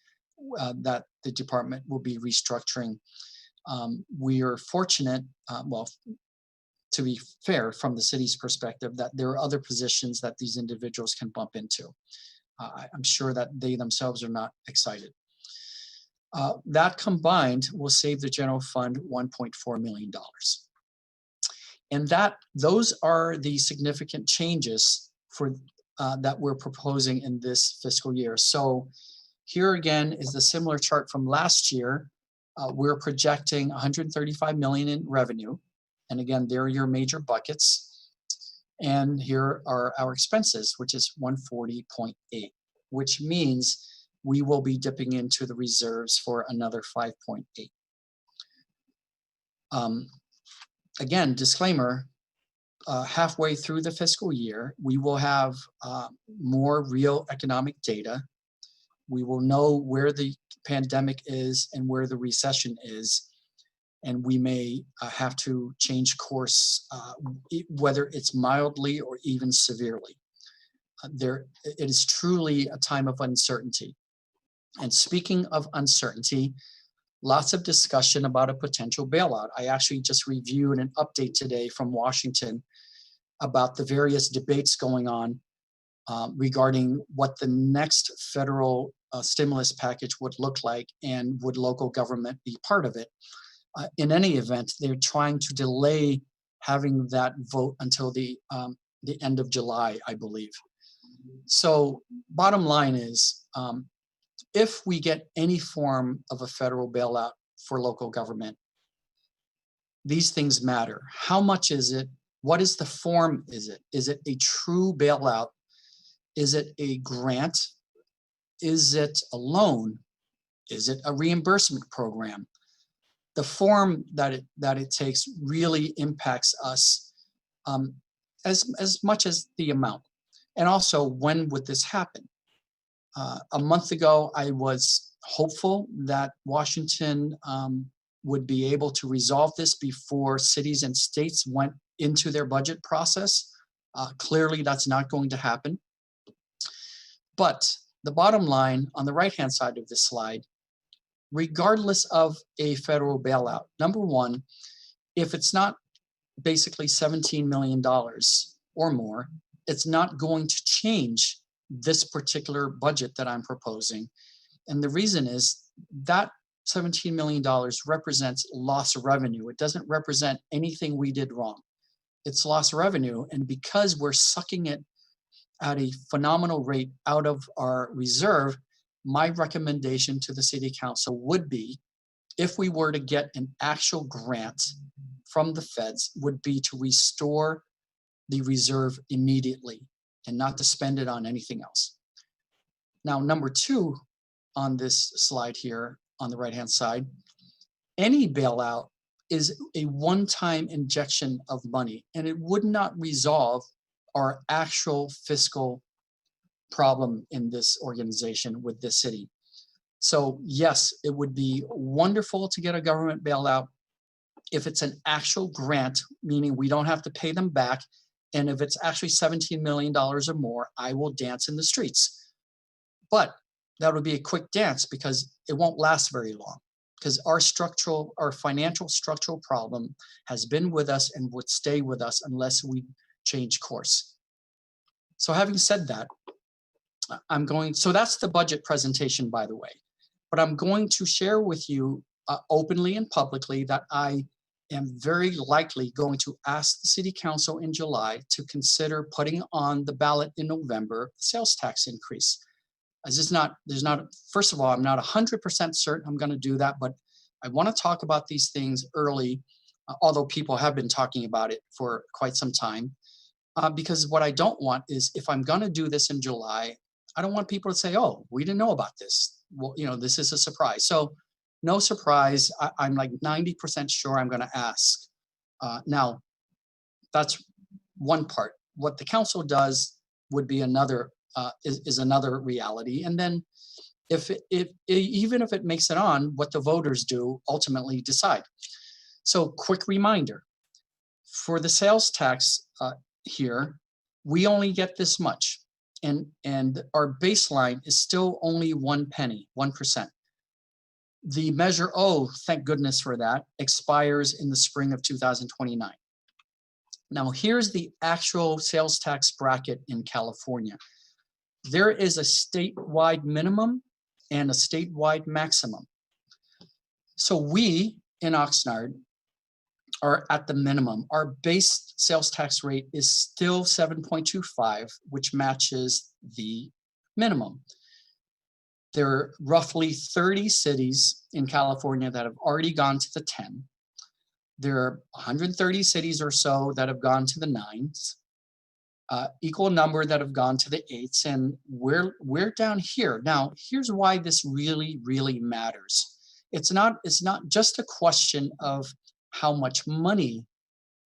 that the department will be restructuring. We are fortunate, well, to be fair, from the city's perspective, that there are other positions that these individuals can bump into. I'm sure that they themselves are not excited. That combined will save the general fund $1.4 million. And those are the significant changes for that we're proposing in this fiscal year. So here again is the similar chart from last year. We're projecting 135 million in revenue. And again, there are your major buckets. And here are our expenses, which is 140.8, which means we will be dipping into the reserves for another 5.8. Again, disclaimer, halfway through the fiscal year, we will have more real economic data. We will know where the pandemic is and where the recession is, and we may have to change course, whether it's mildly or even severely. It is truly a time of uncertainty. And speaking of uncertainty, lots of discussion about a potential bailout. I actually just reviewed an update today from Washington about the various debates going on regarding what the next federal stimulus package would look like, and would local government be part of it. In any event, they're trying to delay having that vote until the end of July, I believe. So bottom line is, if we get any form of a federal bailout for local government, these things matter. How much is it? What is the form? Is it a true bailout? Is it a grant? Is it a loan? Is it a reimbursement program? The form that it takes really impacts us as much as the amount. And also, when would this happen? A month ago, I was hopeful that Washington would be able to resolve this before cities and states went into their budget process. Clearly, that's not going to happen. But the bottom line on the right-hand side of this slide, regardless of a federal bailout, number one, if it's not basically $17 million or more, it's not going to change this particular budget that I'm proposing. And the reason is that $17 million represents lost revenue. It doesn't represent anything we did wrong. It's lost revenue. And because we're sucking it at a phenomenal rate out of our reserve, my recommendation to the City Council would be, if we were to get an actual grant from the feds, would be to restore the reserve immediately and not to spend it on anything else. Now, number two on this slide here on the right-hand side, any bailout is a one-time injection of money, and it would not resolve our actual fiscal problem in this organization with this city. So yes, it would be wonderful to get a government bailout if it's an actual grant, meaning we don't have to pay them back. And if it's actually $17 million or more, I will dance in the streets. But that would be a quick dance because it won't last very long, because our financial structural problem has been with us and would stay with us unless we change course. So having said that, so that's the budget presentation, by the way. But I'm going to share with you openly and publicly that I am very likely going to ask the City Council in July to consider putting on the ballot in November the sales tax increase. First of all, I'm not 100% certain I'm going to do that, but I want to talk about these things early, although people have been talking about it for quite some time. Because what I don't want is, if I'm going to do this in July, I don't want people to say, oh, we didn't know about this. well, you know, this is a surprise. So no surprise, I'm like 90% sure I'm going to ask. Now, that's one part. What the council does would be another, is another reality. And then even if it makes it on, what the voters do ultimately decide. So quick reminder, for the sales tax here, we only get this much. And our baseline is still only 1 penny, 1%. The Measure O, thank goodness for that, expires in the spring of 2029. Now, here's the actual sales tax bracket in California. There is a statewide minimum and a statewide maximum. So we in Oxnard are at the minimum. Our base sales tax rate is still 7.25, which matches the minimum. There are roughly 30 cities in California that have already gone to the 10. There are 130 cities or so that have gone to the 9s, equal number that have gone to the 8s, and we're down here. Now, here's why this really, really matters. It's not just a question of how much money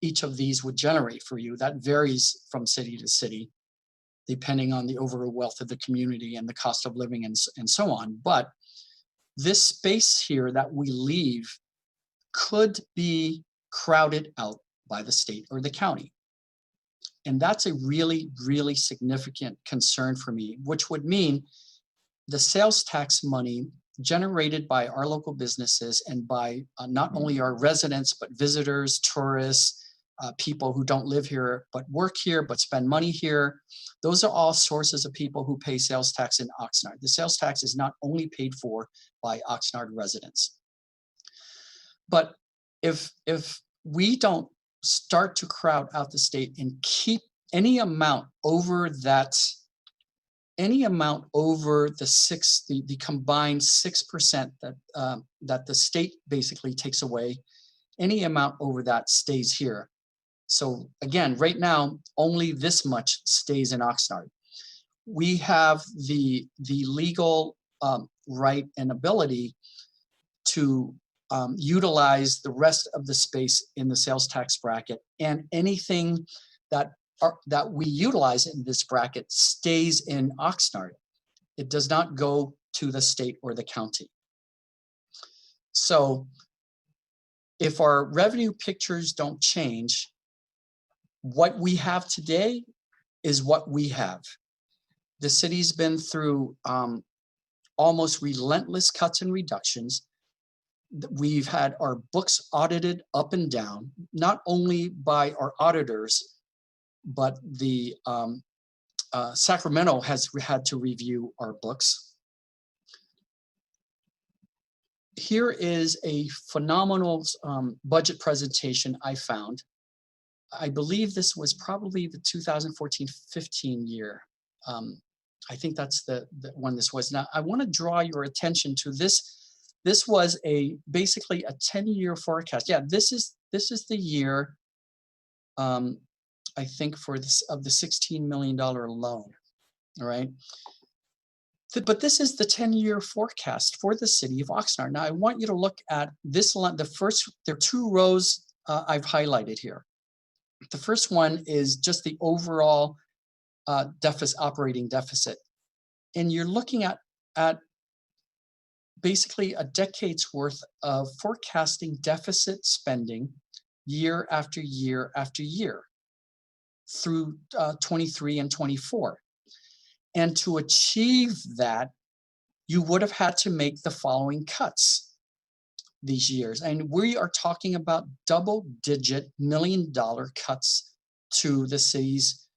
each of these would generate for you. That varies from city to city, depending on the overall wealth of the community and the cost of living and so on. But this space here that we leave could be crowded out by the state or the county. And that's a really, really significant concern for me, which would mean the sales tax money generated by our local businesses and by not only our residents, but visitors, tourists, people who don't live here, but work here, but spend money here. Those are all sources of people who pay sales tax in Oxnard. The sales tax is not only paid for by Oxnard residents. But if we don't start to crowd out the state and keep any amount over that, the combined 6% that the state basically takes away, any amount over that stays here. So again, right now, only this much stays in Oxnard. We have the legal right and ability to utilize the rest of the space in the sales tax bracket, and anything that we utilize in this bracket stays in Oxnard. It does not go to the state or the county. So if our revenue pictures don't change, what we have today is what we have. The city's been through almost relentless cuts and reductions. We've had our books audited up and down, not only by our auditors, but the Sacramento has had to review our books. Here is a phenomenal budget presentation I found. I believe this was probably the 2014-15 year. I think that's the one this was. Now, I want to draw your attention to this. This was basically a 10-year forecast. Yeah, this is the year, I think, of the $16 million loan. All right. But this is the 10-year forecast for the city of Oxnard. Now, I want you to look at this line. There are 2 rows I've highlighted here. The first one is just the overall operating deficit. And you're looking at basically a decade's worth of forecasting deficit spending year after year after year through 23 and 24. And to achieve that, you would have had to make the following cuts these years. And we are talking about double-digit million-dollar cuts to the city's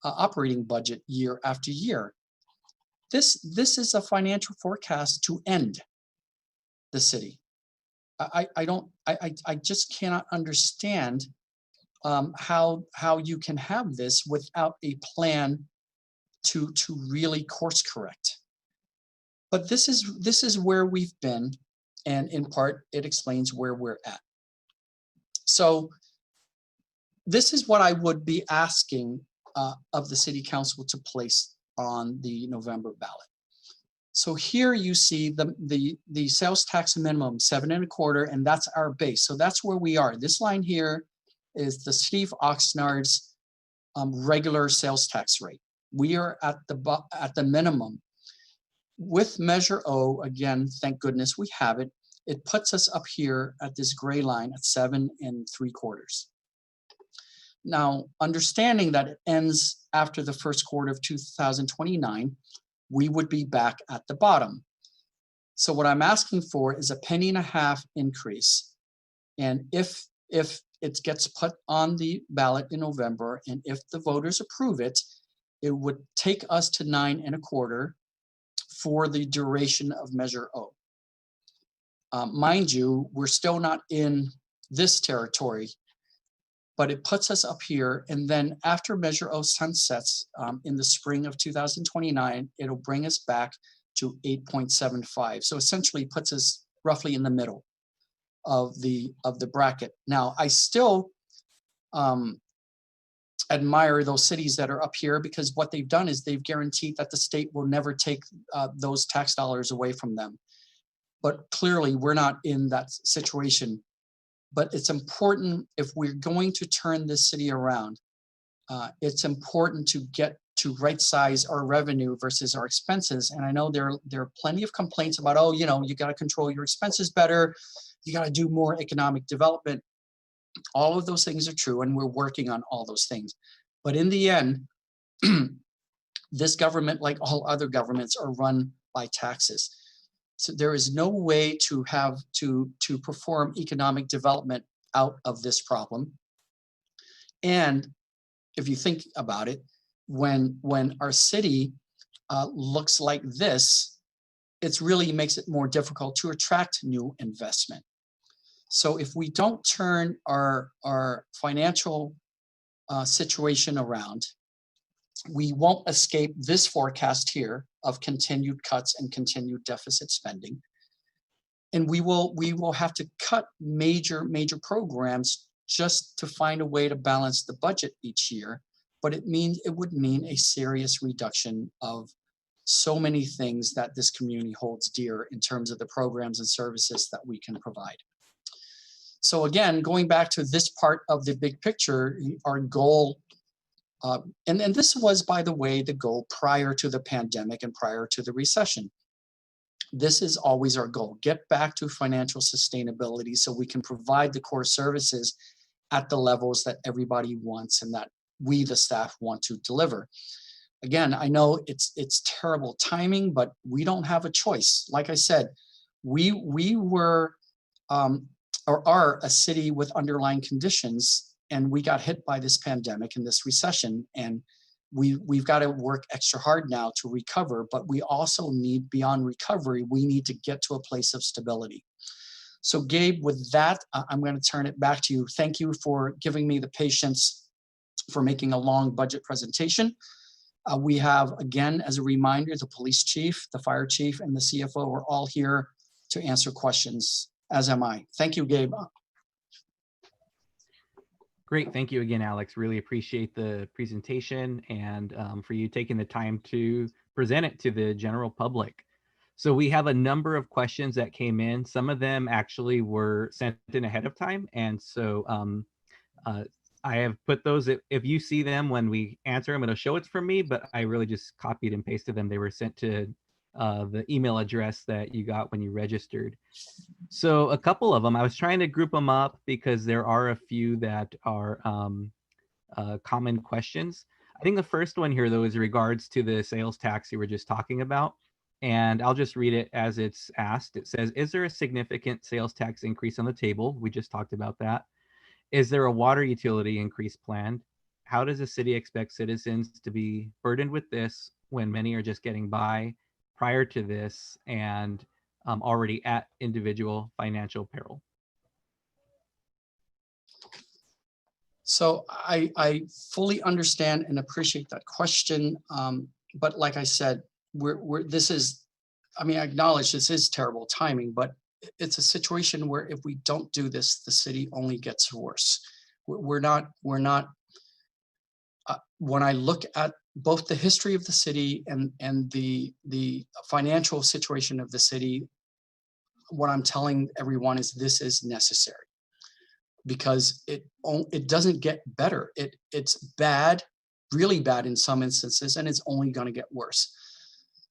operating budget year after year. This is a financial forecast to end the city. I just cannot understand how you can have this without a plan to really course correct. But this is where we've been, and in part it explains where we're at. So this is what I would be asking of the city council to place on the November ballot. So here you see the sales tax minimum 7.25, and that's our base. So that's where we are. This line here is the City of Oxnard's regular sales tax rate. We are at the minimum. With Measure O, again, thank goodness we have it. It puts us up here at this gray line at 7.75. Now, understanding that it ends after the first quarter of 2029, we would be back at the bottom. So what I'm asking for is a 1.50 increase. And if it gets put on the ballot in November, and if the voters approve it, it would take us to 9.25 for the duration of Measure O. Mind you, we're still not in this territory, but it puts us up here. And then after Measure O sunsets in the spring of 2029, it'll bring us back to 8.75. So essentially puts us roughly in the middle of the bracket. Now, I still admire those cities that are up here, because what they've done is they've guaranteed that the state will never take those tax dollars away from them. But clearly we're not in that situation. But it's important, if we're going to turn this city around, it's important to get to right size our revenue versus our expenses. And I know there are plenty of complaints about, oh, you know, you got to control your expenses better. You got to do more economic development. All of those things are true, and we're working on all those things. But in the end, this government, like all other governments, are run by taxes. So there is no way to have to perform economic development out of this problem. And if you think about it, when our city looks like this, it really makes it more difficult to attract new investment. So if we don't turn our financial situation around, we won't escape this forecast here of continued cuts and continued deficit spending. And we will have to cut major programs just to find a way to balance the budget each year. But it would mean a serious reduction of so many things that this community holds dear in terms of the programs and services that we can provide. So again, going back to this part of the big picture, our goal, and this was, by the way, the goal prior to the pandemic and prior to the recession. This is always our goal: get back to financial sustainability so we can provide the core services at the levels that everybody wants and that we, the staff, want to deliver. Again, I know it's terrible timing, but we don't have a choice. Like I said, we were or are a city with underlying conditions, and we got hit by this pandemic and this recession, and we've got to work extra hard now to recover. But we also need, beyond recovery, we need to get to a place of stability. So Gabe, with that, I'm going to turn it back to you. Thank you for giving me the patience for making a long budget presentation. We have, again, as a reminder, the police chief, the fire chief, and the CFO are all here to answer questions, as am I. Thank you, Gabe. Great. Thank you again, Alex. Really appreciate the presentation and for you taking the time to present it to the general public. So we have a number of questions that came in. Some of them actually were sent in ahead of time. And so I have put those, if you see them when we answer them, it'll show it's from me, but I really just copied and pasted them. They were sent to the email address that you got when you registered. So a couple of them, I was trying to group them up because there are a few that are common questions. I think the first one here, though, is regards to the sales tax you were just talking about. And I'll just read it as it's asked. It says, is there a significant sales tax increase on the table? We just talked about that. Is there a water utility increase planned? How does the city expect citizens to be burdened with this when many are just getting by prior to this and already at individual financial peril? So I fully understand and appreciate that question. But like I said, this is, I mean, I acknowledge this is terrible timing, but it's a situation where if we don't do this, the city only gets worse. We're not when I look at both the history of the city and the financial situation of the city, what I'm telling everyone is this is necessary, because it doesn't get better. It's bad, really bad in some instances, and it's only going to get worse.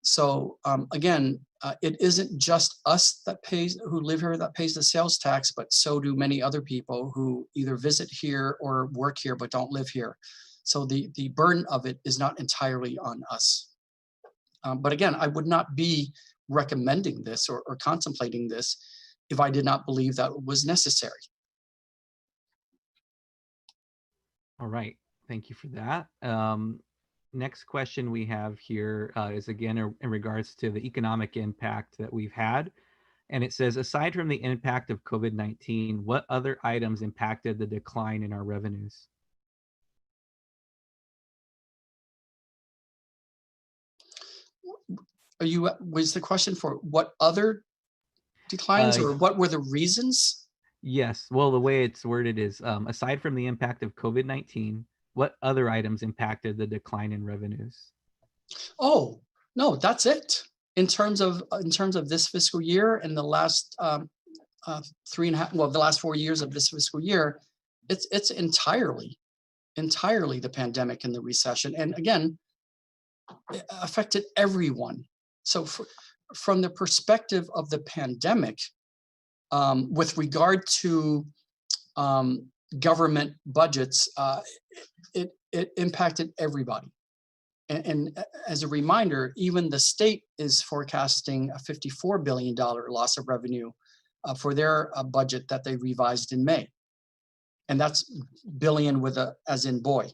So again, it isn't just us who live here that pays the sales tax, but so do many other people who either visit here or work here but don't live here. So the burden of it is not entirely on us. But again, I would not be recommending this or contemplating this if I did not believe that it was necessary. All right, thank you for that. Next question we have here is again in regards to the economic impact that we've had. And it says, aside from the impact of COVID-19, what other items impacted the decline in our revenues? Was the question for what other declines or what were the reasons? Yes, well, the way it's worded is, aside from the impact of COVID-19, what other items impacted the decline in revenues? Oh, no, that's it. In terms of this fiscal year and the last 3.5, the last 4 years of this fiscal year, it's entirely the pandemic and the recession. And again, it affected everyone. So from the perspective of the pandemic, with regard to government budgets, it impacted everybody. And as a reminder, even the state is forecasting a $54 billion loss of revenue for their budget that they revised in May. And that's billion with a as in boy.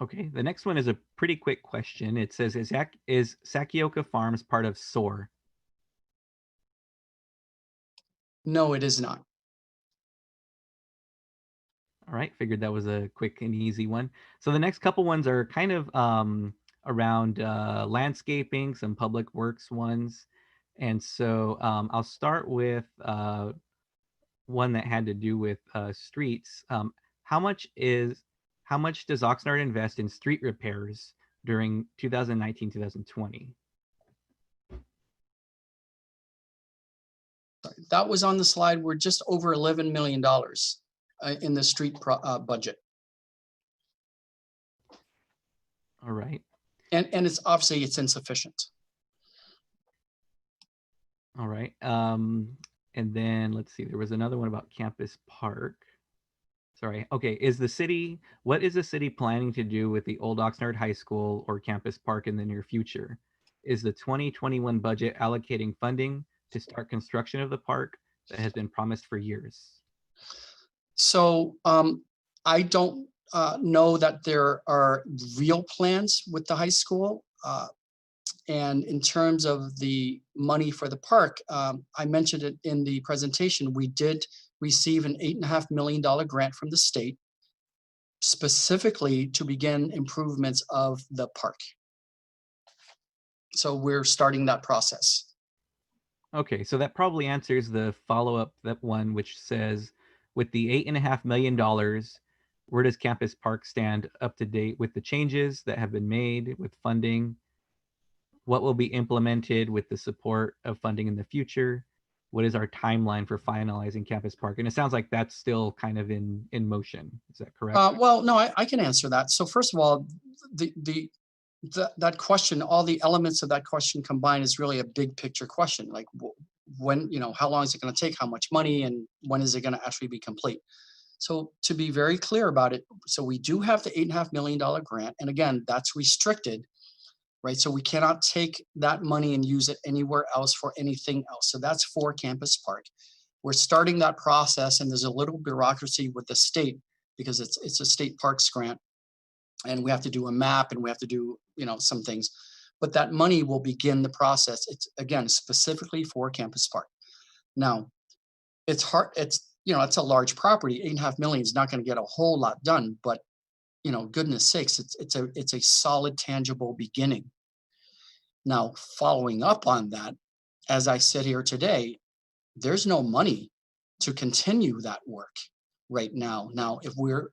Okay, the next one is a pretty quick question. It says, is Sakioka Farms part of SOAR? No, it is not. All right, figured that was a quick and easy one. So the next couple ones are kind of around landscaping, some public works ones. And so I'll start with one that had to do with streets. How much does Oxnard invest in street repairs during 2019-2020? That was on the slide. We're just over $11 million in the street budget. All right. And it's obviously it's insufficient. All right. And then let's see, there was another one about Campus Park. Sorry. Okay. What is the city planning to do with the old Oxnard High School or Campus Park in the near future? Is the 2021 budget allocating funding to start construction of the park that has been promised for years? So I don't know that there are real plans with the high school. And in terms of the money for the park, I mentioned it in the presentation, we did receive an $8.5 million grant from the state specifically to begin improvements of the park. So we're starting that process. Okay, so that probably answers the follow-up, that one which says, with the $8.5 million, where does Campus Park stand up to date with the changes that have been made with funding? What will be implemented with the support of funding in the future? What is our timeline for finalizing Campus Park? And it sounds like that's still kind of in motion. Is that correct? Well, no, I can answer that. So first of all, that question, all the elements of that question combined is really a big picture question. Like when, how long is it going to take? How much money? And when is it going to actually be complete? So to be very clear about it, so we do have the $8.5 million grant. And again, that's restricted, right? So we cannot take that money and use it anywhere else for anything else. So that's for Campus Park. We're starting that process, and there's a little bureaucracy with the state because it's a state parks grant, and we have to do a map and we have to do some things. But that money will begin the process. It's again specifically for Campus Park. Now, it's hard. It's a large property. $8.5 million is not going to get a whole lot done, but goodness sakes, it's a solid, tangible beginning. Now, following up on that, as I sit here today, there's no money to continue that work. right now. Now, if we're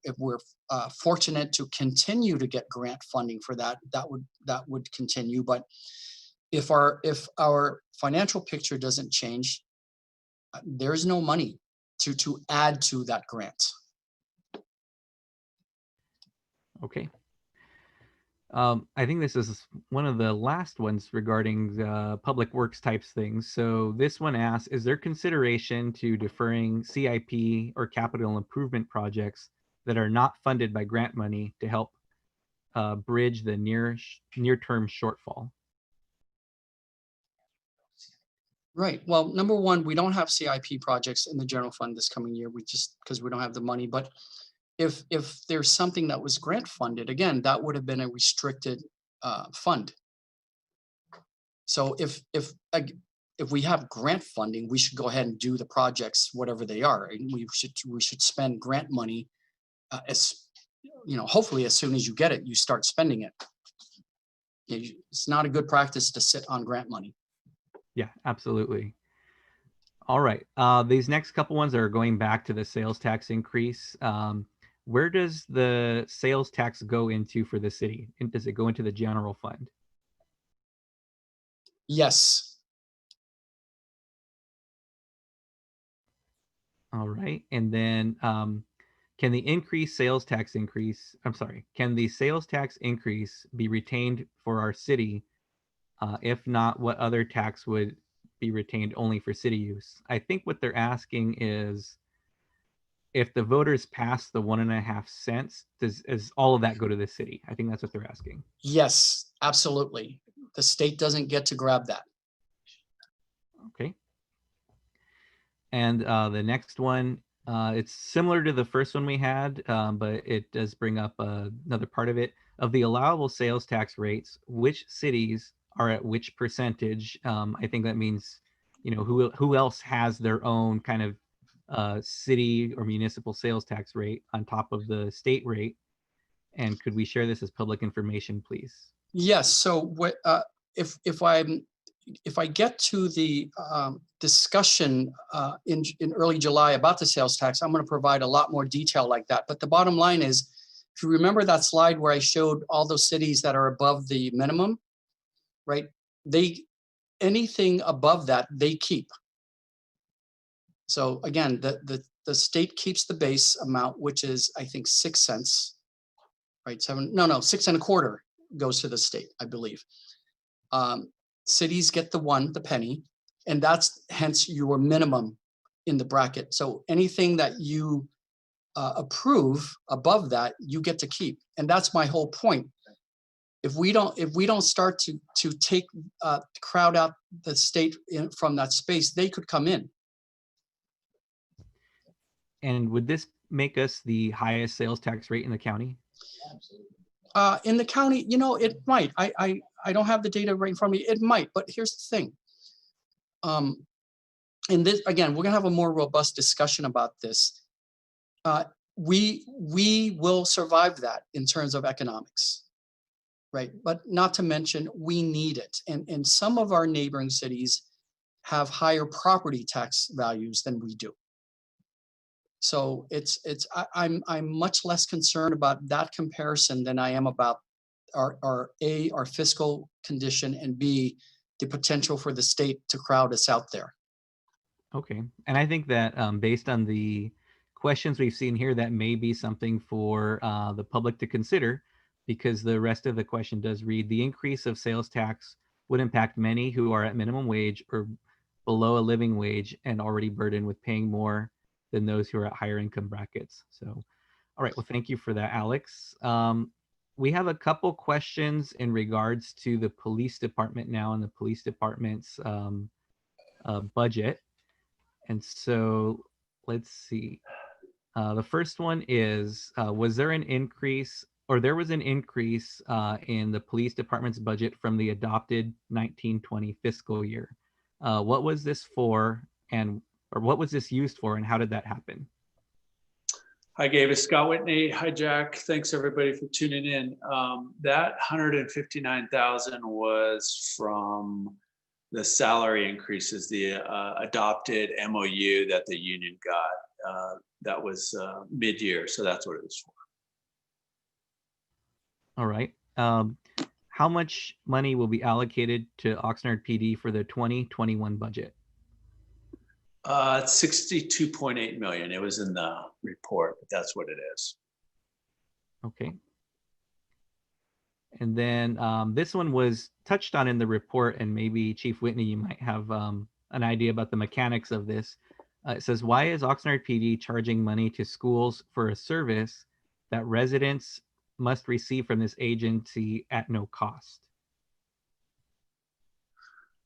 fortunate to continue to get grant funding for that, that would continue. But if our financial picture doesn't change, there's no money to add to that grant. Okay. I think this is one of the last ones regarding public works types things. So this one asks, is there consideration to deferring CIP or capital improvement projects that are not funded by grant money to help bridge the near-term shortfall? Right. Well, number one, we don't have CIP projects in the general fund this coming year. We just, because we don't have the money. But if there's something that was grant funded, again, that would have been a restricted fund. So if we have grant funding, we should go ahead and do the projects, whatever they are. And we should spend grant money as, you know, hopefully as soon as you get it, you start spending it. It's not a good practice to sit on grant money. Yeah, absolutely. All right. These next couple ones are going back to the sales tax increase. Where does the sales tax go into for the city? And does it go into the general fund? Yes. All right. And then can the sales tax increase be retained for our city? If not, what other tax would be retained only for city use? I think what they're asking is, if the voters pass the 1.5 cents, does all of that go to the city? I think that's what they're asking. Yes, absolutely. The state doesn't get to grab that. Okay. And the next one, it's similar to the first one we had, but it does bring up another part of it. Of the allowable sales tax rates, which cities are at which percentage? I think that means, you know, who else has their own kind of city or municipal sales tax rate on top of the state rate? And could we share this as public information, please? Yes. So what if I get to the discussion in early July about the sales tax, I'm going to provide a lot more detail like that. But the bottom line is, if you remember that slide where I showed all those cities that are above the minimum, right? Anything above that, they keep. So again, the state keeps the base amount, which is, I think, 6 cents, right? 6.25 goes to the state, I believe. Cities get the penny, and that's hence your minimum in the bracket. So anything that you approve above that, you get to keep. And that's my whole point. If we don't start to take crowd out the state from that space, they could come in. And would this make us the highest sales tax rate in the county? In the county, you know, it might. I don't have the data right in front of me. It might, but here's the thing. And this, again, we're gonna have a more robust discussion about this. We will survive that in terms of economics, right? But not to mention, we need it. And some of our neighboring cities have higher property tax values than we do. So I'm much less concerned about that comparison than I am about our fiscal condition, and B, the potential for the state to crowd us out there. Okay. And I think that based on the questions we've seen here, that may be something for the public to consider, because the rest of the question does read, the increase of sales tax would impact many who are at minimum wage or below a living wage and already burdened with paying more than those who are at higher income brackets. So, all right, well, thank you for that, Alex. We have a couple questions in regards to the police department now and the police department's budget. And so let's see. The first one is, was there an increase, or there was an increase in the police department's budget from the adopted 1920 fiscal year? What was this for, or what was this used for, and how did that happen? Hi, Gabe. It's Scott Whitney. Hi, Jack. Thanks everybody for tuning in. That 159,000 was from the salary increases, the adopted MOU that the union got that was mid-year, so that's what it was for. All right. How much money will be allocated to Oxnard PD for the 2021 budget? It's 62.8 million. It was in the report, but that's what it is. Okay. And then this one was touched on in the report, and maybe Chief Whitney, you might have an idea about the mechanics of this. It says, why is Oxnard PD charging money to schools for a service that residents must receive from this agency at no cost?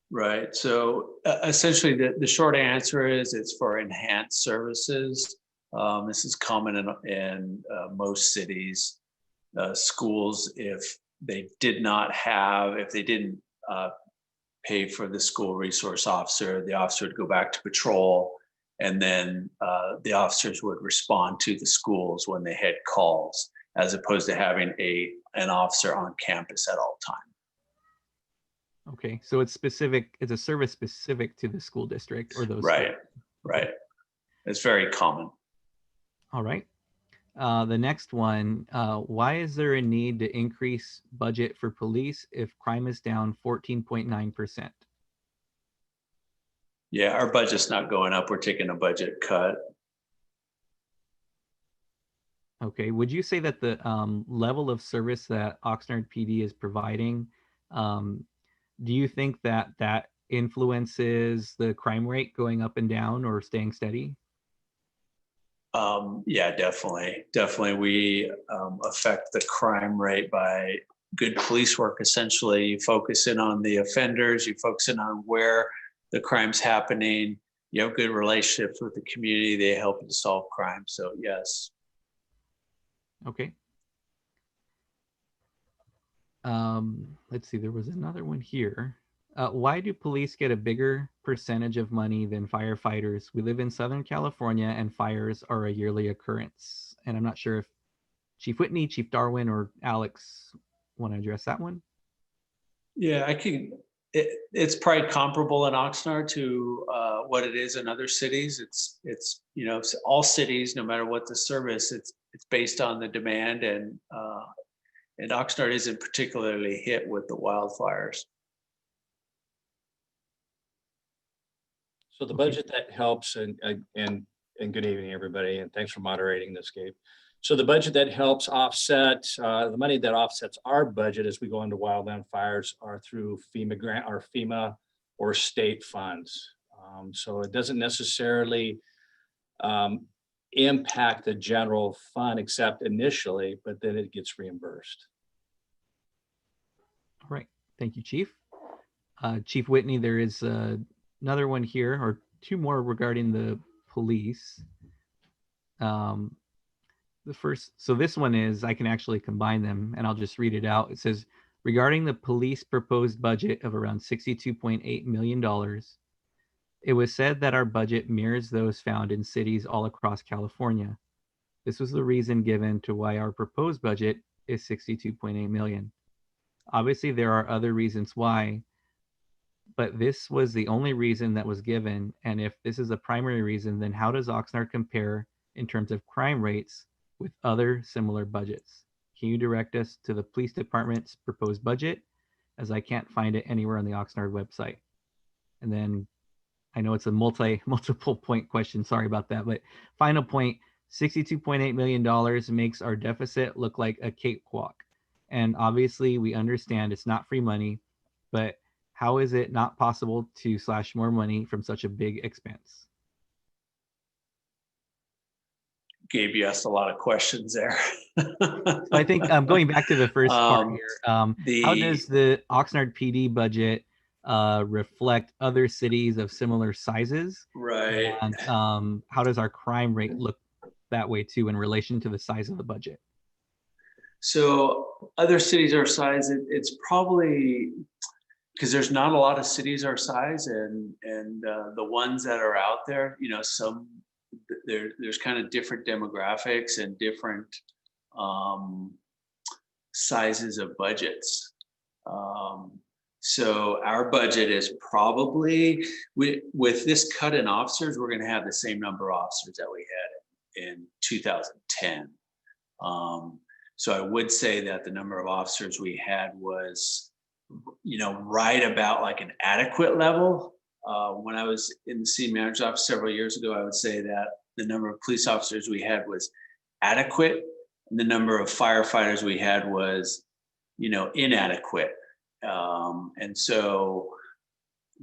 Right. So essentially, the short answer is it's for enhanced services. This is common in most cities. Schools, if they didn't pay for the school resource officer, the officer would go back to patrol, and then the officers would respond to the schools when they had calls, as opposed to having an officer on campus at all times. Okay, so it's specific, it's a service specific to the school district or those. Right, right. It's very common. All right. The next one, why is there a need to increase budget for police if crime is down 14.9%? Yeah, our budget's not going up. We're taking a budget cut. Okay, would you say that the level of service that Oxnard PD is providing, do you think that that influences the crime rate going up and down or staying steady? Yeah, definitely. Definitely. We affect the crime rate by good police work. Essentially, you focus in on the offenders, you focus in on where the crime's happening, you have good relationships with the community, they help you to solve crime. So yes. Okay. Let's see, there was another one here. Why do police get a bigger percentage of money than firefighters? We live in Southern California and fires are a yearly occurrence. And I'm not sure if Chief Whitney, Chief Darwin, or Alex want to address that one. Yeah, I can. It's probably comparable in Oxnard to what it is in other cities. It's all cities, no matter what the service, it's based on the demand, and Oxnard isn't particularly hit with the wildfires. So the budget that helps, and good evening, everybody, and thanks for moderating this, Gabe. So the budget that helps offset, the money that offsets our budget as we go into wildland fires are through FEMA grant or FEMA or state funds. So it doesn't necessarily impact the general fund except initially, but then it gets reimbursed. All right, thank you, Chief. Chief Whitney, there is another one here, or two more regarding the police. The first, so this one is, I can actually combine them and I'll just read it out. It says, regarding the police proposed budget of around $62.8 million, it was said that our budget mirrors those found in cities all across California. This was the reason given to why our proposed budget is $62.8 million. Obviously, there are other reasons why, but this was the only reason that was given. And if this is the primary reason, then how does Oxnard compare in terms of crime rates with other similar budgets? Can you direct us to the police department's proposed budget, as I can't find it anywhere on the Oxnard website? And then I know it's a multiple point question, sorry about that, but final point, $62.8 million makes our deficit look like a cakewalk. And obviously we understand it's not free money, but how is it not possible to slash more money from such a big expense? Gabe, you asked a lot of questions there. So I think going back to the first part here, how does the Oxnard PD budget reflect other cities of similar sizes? Right. And how does our crime rate look that way too in relation to the size of the budget? So other cities our size, it's probably because there's not a lot of cities our size, and the ones that are out there, there's kind of different demographics and different sizes of budgets. So our budget is probably, with this cut in officers, we're going to have the same number of officers that we had in 2010. So I would say that the number of officers we had was, right about like an adequate level. When I was in the city manager's office several years ago, I would say that the number of police officers we had was adequate, and the number of firefighters we had was, inadequate. And so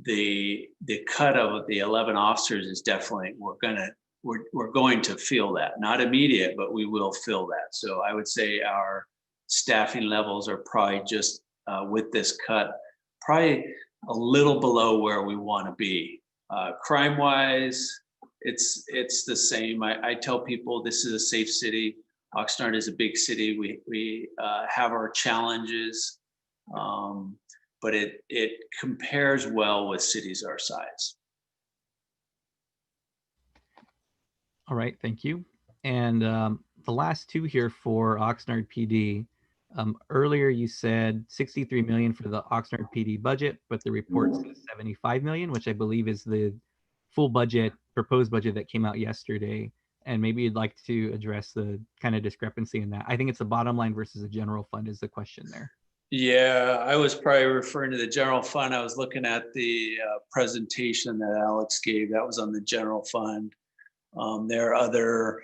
the cut of the 11 officers is definitely, we're going to feel that, not immediate, but we will feel that. So I would say our staffing levels are probably just with this cut, probably a little below where we want to be. Crime wise, it's the same. I tell people this is a safe city. Oxnard is a big city. We have our challenges, but it compares well with cities our size. All right, thank you. And the last two here for Oxnard PD. Earlier you said 63 million for the Oxnard PD budget, but the report says 75 million, which I believe is the full budget, proposed budget that came out yesterday. And maybe you'd like to address the kind of discrepancy in that. I think it's the bottom line versus the general fund is the question there. Yeah, I was probably referring to the general fund. I was looking at the presentation that Alex gave. That was on the general fund. There are other,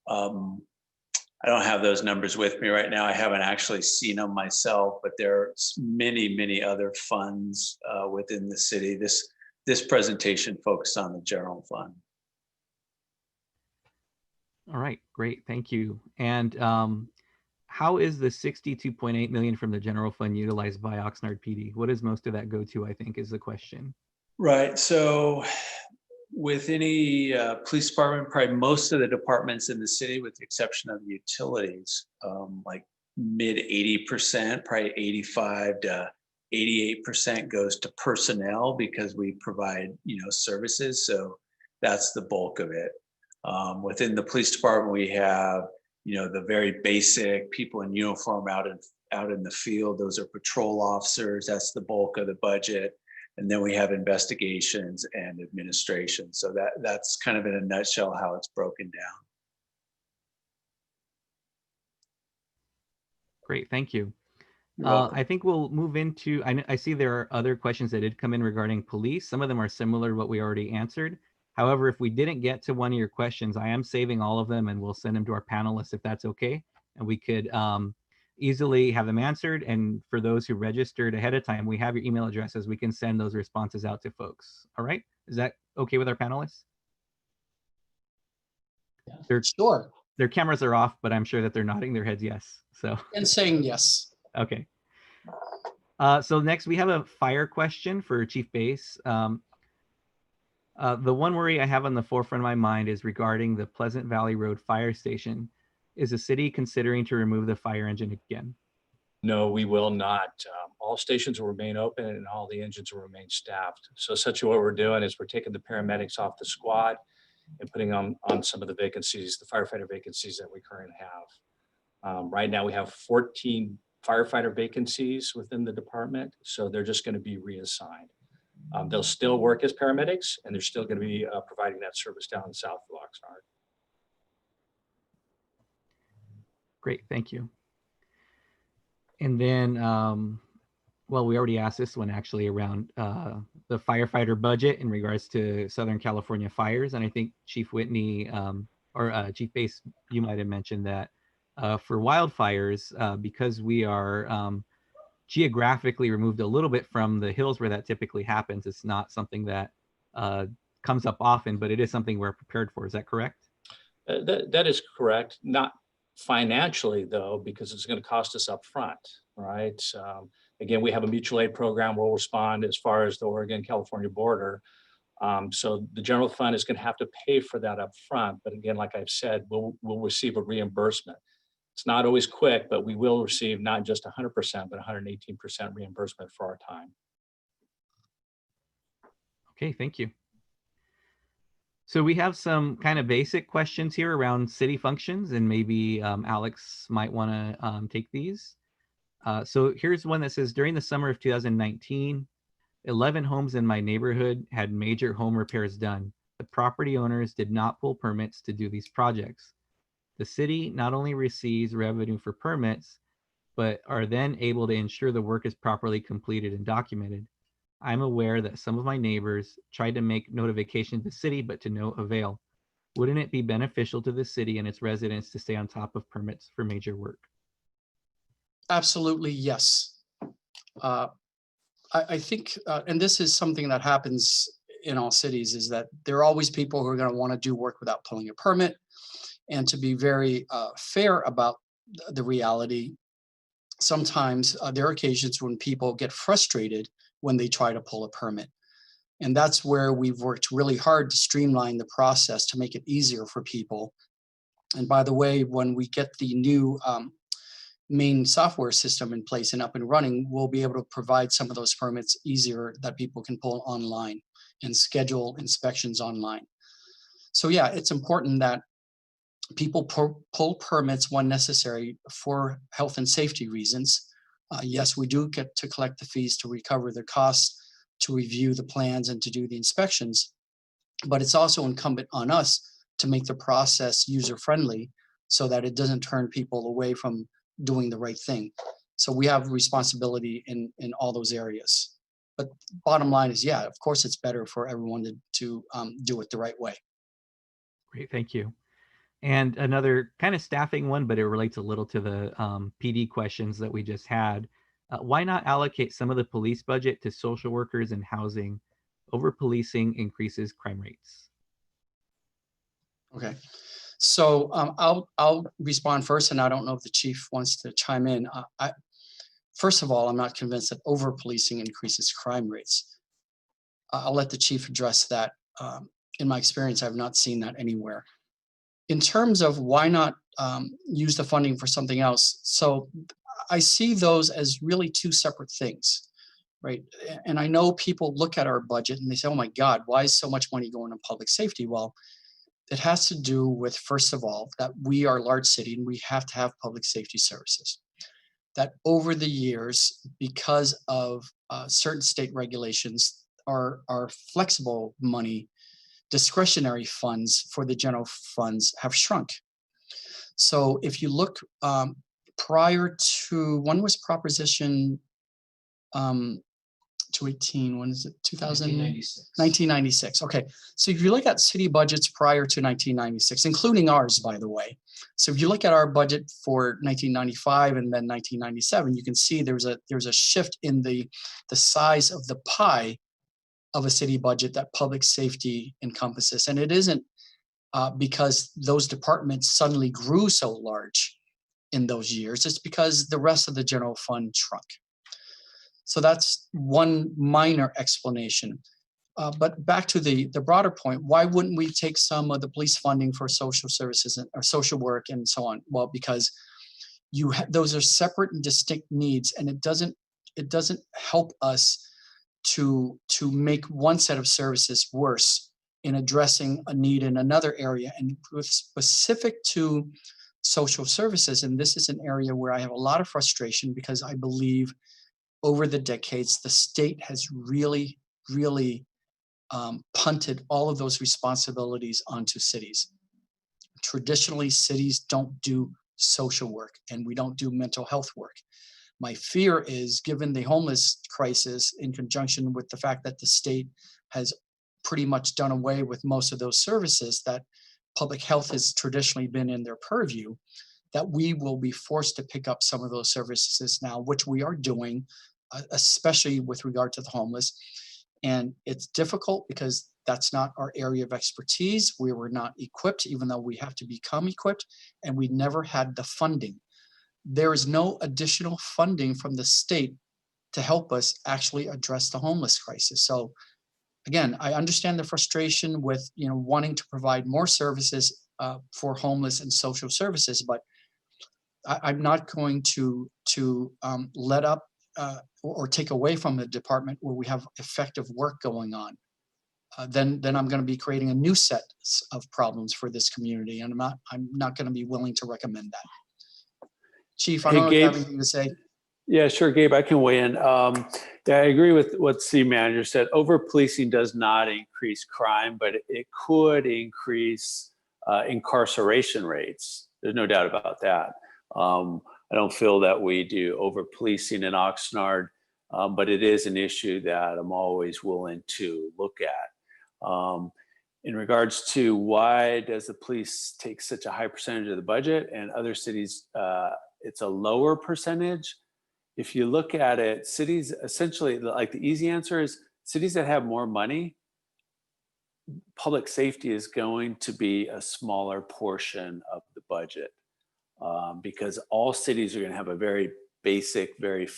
I don't have those numbers with me right now. I haven't actually seen them myself, but there are many, many other funds within the city. This presentation focused on the general fund. All right, great, thank you. And how is the 62.8 million from the general fund utilized by Oxnard PD? What does most of that go to, I think, is the question. Right, so with any police department, probably most of the departments in the city, with the exception of the utilities, like mid 80%, probably 85 to 88% goes to personnel because we provide, services. So that's the bulk of it. Within the police department, we have, the very basic people in uniform out in the field. Those are patrol officers. That's the bulk of the budget. And then we have investigations and administration. So that's kind of in a nutshell how it's broken down. Great, thank you. You're welcome. I think we'll move into, I see there are other questions that did come in regarding police. Some of them are similar to what we already answered. However, if we didn't get to one of your questions, I am saving all of them and we'll send them to our panelists if that's okay. And we could easily have them answered. And for those who registered ahead of time, we have your email addresses. We can send those responses out to folks. All right. Is that okay with our panelists? Yeah, sure. Their cameras are off, but I'm sure that they're nodding their heads yes. So And saying yes. okay. So next we have a fire question for Chief Bass. The one worry I have on the forefront of my mind is regarding the Pleasant Valley Road Fire Station. Is the city considering to remove the fire engine again? No, we will not. All stations will remain open and all the engines will remain staffed. So essentially what we're doing is we're taking the paramedics off the squad and putting on some of the vacancies, the firefighter vacancies that we currently have. Right now we have 14 firefighter vacancies within the department. So they're just going to be reassigned. They'll still work as paramedics and they're still going to be providing that service down south of Oxnard. Great, thank you. And then, well, we already asked this one actually around the firefighter budget in regards to Southern California fires. And I think Chief Whitney or Chief Bass, you might have mentioned that for wildfires, because we are geographically removed a little bit from the hills where that typically happens, it's not something that comes up often, but it is something we're prepared for. Is that correct? That is correct. Not financially though, because it's going to cost us up front, right? Again, we have a mutual aid program. We'll respond as far as the Oregon-California border. So the general fund is going to have to pay for that up front. But again, like I've said, we'll receive a reimbursement. It's not always quick, but we will receive not just 100%, but 118% reimbursement for our time. Okay, thank you. So we have some kind of basic questions here around city functions, and maybe Alex might want to take these. So here's one that says, during the summer of 2019, 11 homes in my neighborhood had major home repairs done. The property owners did not pull permits to do these projects. The city not only receives revenue for permits, but are then able to ensure the work is properly completed and documented. I'm aware that some of my neighbors tried to make notification to the city, but to no avail. Wouldn't it be beneficial to the city and its residents to stay on top of permits for major work? Absolutely, yes. I think, and this is something that happens in all cities, is that there are always people who are going to want to do work without pulling a permit. And to be very fair about the reality, sometimes there are occasions when people get frustrated when they try to pull a permit. And that's where we've worked really hard to streamline the process to make it easier for people. And by the way, when we get the new main software system in place and up and running, we'll be able to provide some of those permits easier that people can pull online and schedule inspections online. So yeah, it's important that people pull permits when necessary for health and safety reasons. Yes, we do get to collect the fees to recover the costs, to review the plans and to do the inspections, but it's also incumbent on us to make the process user-friendly so that it doesn't turn people away from doing the right thing. So we have responsibility in all those areas. But bottom line is, yeah, of course it's better for everyone to do it the right way. Great, thank you. And another kind of staffing one, but it relates a little to the PD questions that we just had. Why not allocate some of the police budget to social workers and housing? Over policing increases crime rates. Okay, so I'll respond first, and I don't know if the chief wants to chime in. First of all, I'm not convinced that over policing increases crime rates. I'll let the chief address that. In my experience, I've not seen that anywhere. In terms of why not use the funding for something else, so I see those as really two separate things, right? And I know people look at our budget and they say, oh my God, why is so much money going to public safety? Well, it has to do with, first of all, that we are a large city and we have to have public safety services. That over the years, because of certain state regulations, our flexible money, discretionary funds for the general funds have shrunk. So if you look prior to, when was Proposition 218, when is it, 1996. Okay, so if you look at city budgets prior to 1996, including ours, by the way, so if you look at our budget for 1995 and then 1997, you can see there's a shift in the size of the pie of a city budget that public safety encompasses. And it isn't because those departments suddenly grew so large in those years. It's because the rest of the general fund shrunk. So that's one minor explanation. But back to the broader point, why wouldn't we take some of the police funding for social services or social work and so on? Well, because those are separate and distinct needs, and it doesn't help us to make one set of services worse in addressing a need in another area. And with specific to social services, and this is an area where I have a lot of frustration because I believe over the decades, the state has really punted all of those responsibilities onto cities. Traditionally, cities don't do social work and we don't do mental health work. My fear is, given the homeless crisis in conjunction with the fact that the state has pretty much done away with most of those services that public health has traditionally been in their purview, that we will be forced to pick up some of those services now, which we are doing, especially with regard to the homeless. And it's difficult because that's not our area of expertise. We were not equipped, even though we have to become equipped, and we never had the funding. There is no additional funding from the state to help us actually address the homeless crisis. So again, I understand the frustration with wanting to provide more services for homeless and social services, but I'm not going to let up or take away from the department where we have effective work going on. Then I'm going to be creating a new set of problems for this community, and I'm not going to be willing to recommend that. Chief, I don't know if you have anything to say. Yeah, sure, Gabe, I can weigh in. Yeah, I agree with what the city manager said. Over policing does not increase crime, but it could increase incarceration rates. There's no doubt about that. I don't feel that we do over policing in Oxnard, but it is an issue that I'm always willing to look at. In regards to why does the police take such a high percentage of the budget and other cities, it's a lower percentage. If you look at it, cities essentially, like the easy answer is cities that have more money, public safety is going to be a smaller portion of the budget, because all cities are going to have a very basic, very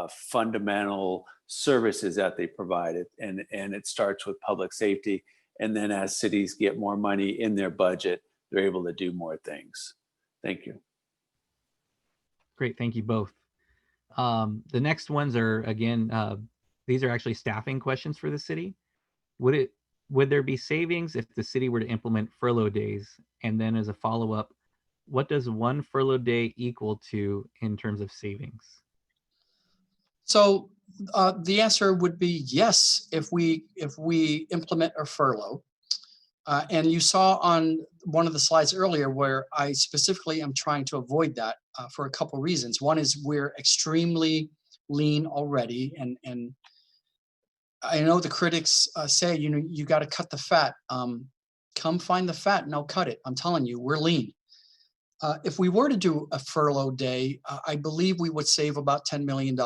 fundamental services that they provide, and it starts with public safety. And then as cities get more money in their budget, they're able to do more things. Thank you. Great, thank you both. The next ones are, again, these are actually staffing questions for the city. Would there be savings if the city were to implement furlough days? And then as a follow-up, what does one furlough day equal to in terms of savings? So the answer would be yes, if we implement a furlough. And you saw on one of the slides earlier where I specifically am trying to avoid that for a couple reasons. One is we're extremely lean already, and I know the critics say, you know, you got to cut the fat. Come find the fat and I'll cut it. I'm telling you, we're lean. If we were to do a furlough day, I believe we would save about $10 million.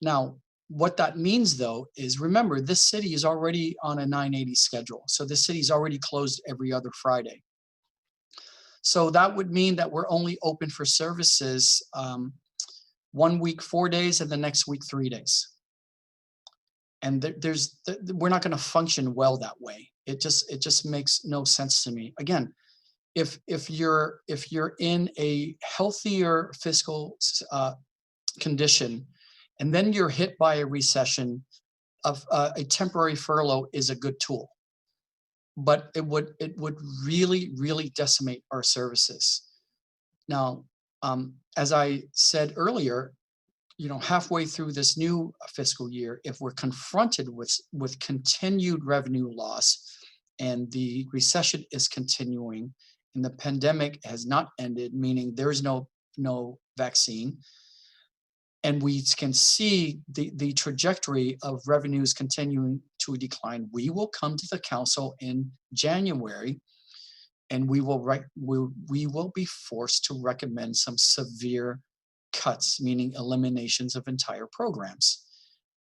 Now, what that means, though, is remember, this city is already on a 980 schedule. So this city's already closed every other Friday. So that would mean that we're only open for services 1 week, 4 days, and the next week, 3 days. And we're not going to function well that way. It just makes no sense to me. Again, if you're in a healthier fiscal condition, and then you're hit by a recession, a temporary furlough is a good tool, but it would really decimate our services. Now, as I said earlier, you know, halfway through this new fiscal year, if we're confronted with continued revenue loss, and the recession is continuing, and the pandemic has not ended, meaning there is no vaccine, and we can see the trajectory of revenues continuing to decline, we will come to the council in January, and we will be forced to recommend some severe cuts, meaning eliminations of entire programs.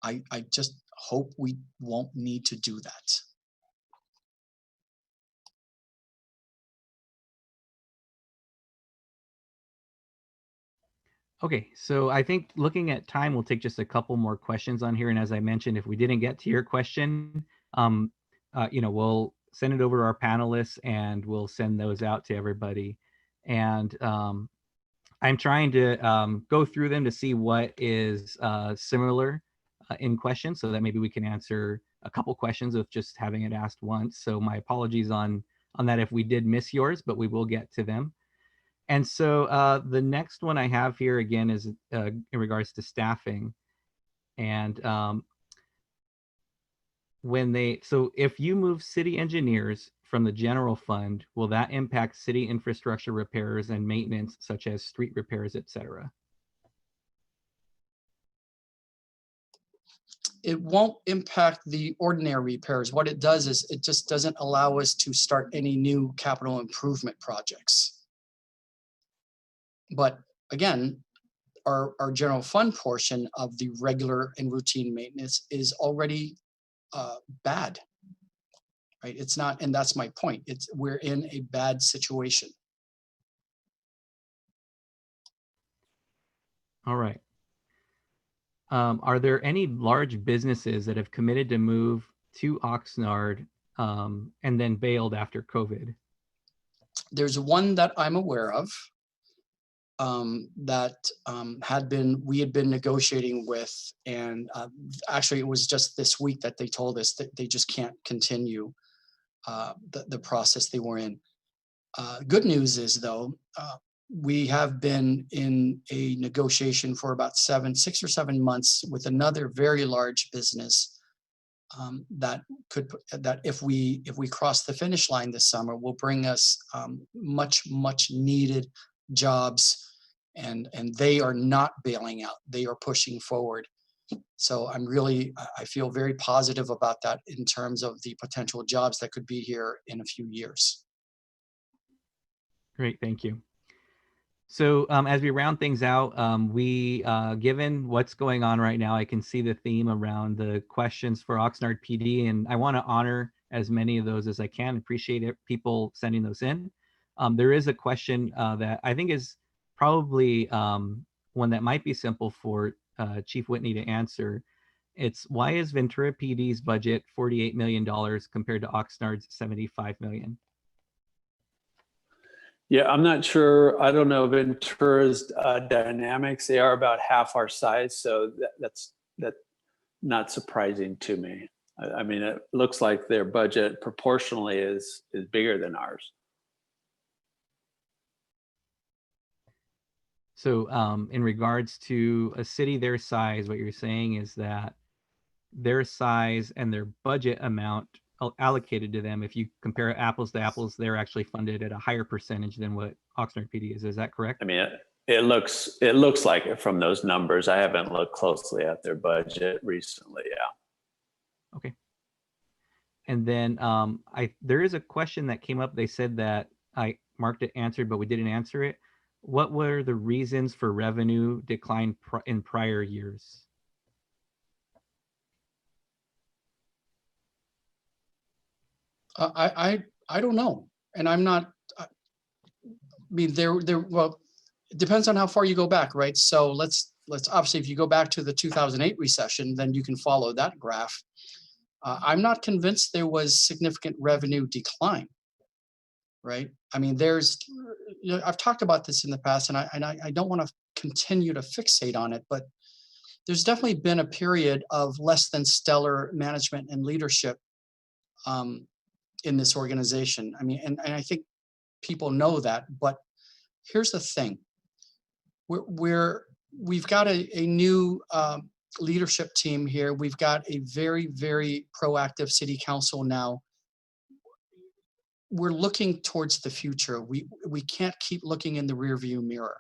I just hope we won't need to do that. Okay, so I think looking at time, we'll take just a couple more questions on here. And as I mentioned, if we didn't get to your question, you know, we'll send it over to our panelists and we'll send those out to everybody. And I'm trying to go through them to see what is similar in questions, so that maybe we can answer a couple questions with just having it asked once. So my apologies on that if we did miss yours, but we will get to them. And so the next one I have here again is in regards to staffing. And so if you move city engineers from the general fund, will that impact city infrastructure repairs and maintenance, such as street repairs, et cetera? It won't impact the ordinary repairs. What it does is it just doesn't allow us to start any new capital improvement projects. But again, our general fund portion of the regular and routine maintenance is already bad, right? It's not, and that's my point. We're in a bad situation. All right. Are there any large businesses that have committed to move to Oxnard and then bailed after COVID? There's one that I'm aware of that we had been negotiating with, and actually it was just this week that they told us that they just can't continue the process they were in. Good news is, though, we have been in a negotiation for about 6 or 7 months with another very large business that if we cross the finish line this summer will bring us much needed jobs, and they are not bailing out, they are pushing forward. So I feel very positive about that in terms of the potential jobs that could be here in a few years. Great, thank you. So as we round things out, given what's going on right now, I can see the theme around the questions for Oxnard PD, and I want to honor as many of those as I can. Appreciate it, people sending those in. There is a question that I think is probably one that might be simple for Chief Whitney to answer. It's, why is Ventura PD's budget $48 million compared to Oxnard's $75 million? Yeah, I'm not sure. I don't know Ventura's dynamics. They are about half our size, so that's not surprising to me. I mean, it looks like their budget proportionally is bigger than ours. So in regards to a city their size, what you're saying is that their size and their budget amount allocated to them, if you compare apples to apples, they're actually funded at a higher percentage than what Oxnard PD is. Is that correct? I mean, it looks like it from those numbers. I haven't looked closely at their budget recently. Yeah. Okay. And then there is a question that came up. They said that I marked it answered, but we didn't answer it. What were the reasons for revenue decline in prior years? I don't know, and I'm not. I mean, well, it depends on how far you go back, right? So let's obviously, if you go back to the 2008 recession, then you can follow that graph. I'm not convinced there was significant revenue decline, right? I mean, I've talked about this in the past, and I don't want to continue to fixate on it, but there's definitely been a period of less than stellar management and leadership in this organization. I mean, and I think people know that, but here's the thing. We've got a new leadership team here. We've got a very, very proactive city council now. We're looking towards the future. We can't keep looking in the rearview mirror.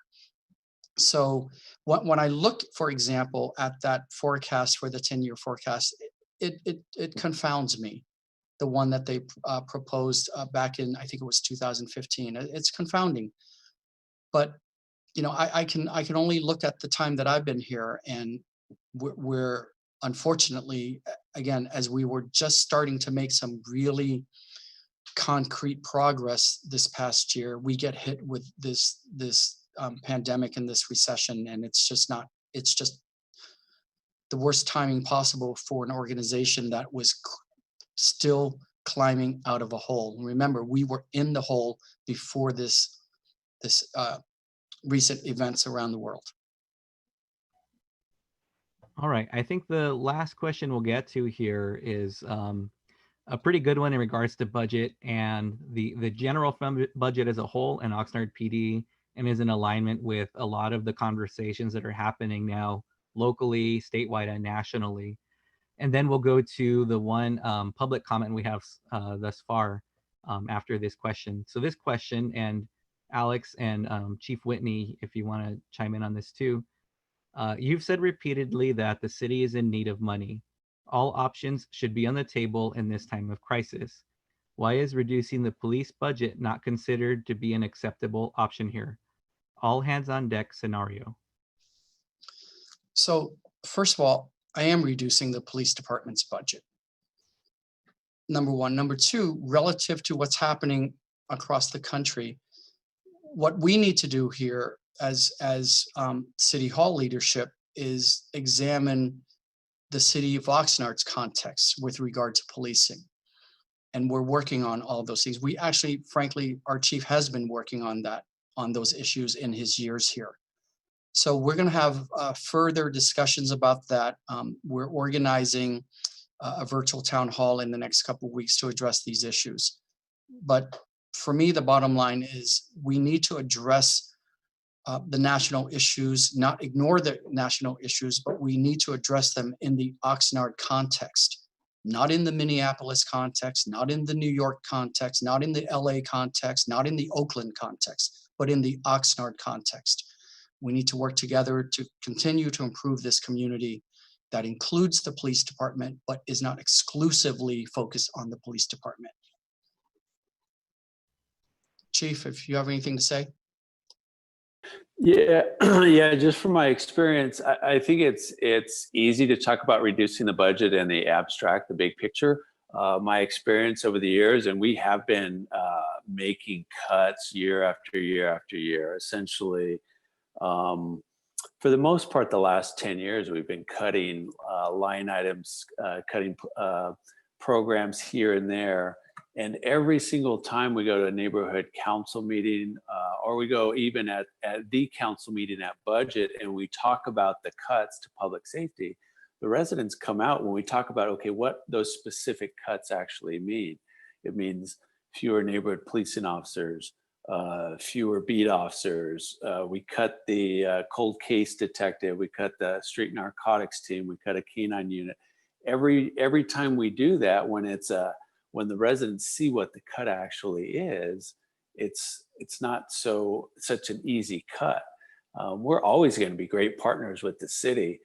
So when I look, for example, at that forecast for the 10-year forecast, it confounds me. The one that they proposed back in, I think it was 2015. It's confounding, but you know, I can only look at the time that I've been here, and we're unfortunately, again, as we were just starting to make some really concrete progress this past year, we get hit with this pandemic and this recession, and it's just the worst timing possible for an organization that was still climbing out of a hole. And remember, we were in the hole before this recent events around the world. All right, I think the last question we'll get to here is a pretty good one in regards to budget and the general fund budget as a whole in Oxnard PD, and is in alignment with a lot of the conversations that are happening now locally, statewide, and nationally. And then we'll go to the one public comment we have thus far after this question. So this question, and Alex and Chief Whitney, if you want to chime in on this too, you've said repeatedly that the city is in need of money. All options should be on the table in this time of crisis. Why is reducing the police budget not considered to be an acceptable option here? All hands on deck scenario. So first of all, I am reducing the police department's budget. Number one. Number two, relative to what's happening across the country, what we need to do here as City Hall leadership is examine the city of Oxnard's context with regard to policing. And we're working on all those things. We actually, frankly, our chief has been working on those issues in his years here. So we're going to have further discussions about that. We're organizing a virtual town hall in the next couple of weeks to address these issues. But for me, the bottom line is we need to address the national issues, not ignore the national issues, but we need to address them in the Oxnard context, not in the Minneapolis context, not in the New York context, not in the LA context, not in the Oakland context, but in the Oxnard context. We need to work together to continue to improve this community that includes the police department, but is not exclusively focused on the police department. Chief, if you have anything to say. Yeah, yeah. Just from my experience, I think it's easy to talk about reducing the budget and the abstract, the big picture. My experience over the years, and we have been making cuts year after year after year. Essentially, for the most part, the last 10 years, we've been cutting line items, cutting programs here and there. And every single time we go to a neighborhood council meeting, or we go even at the council meeting at budget, and we talk about the cuts to public safety, the residents come out when we talk about, okay, what those specific cuts actually mean. It means fewer neighborhood policing officers, fewer beat officers. We cut the cold case detective. We cut the street narcotics team. We cut a canine unit. Every time we do that, when the residents see what the cut actually is, it's not such an easy cut. We're always going to be great partners with the city.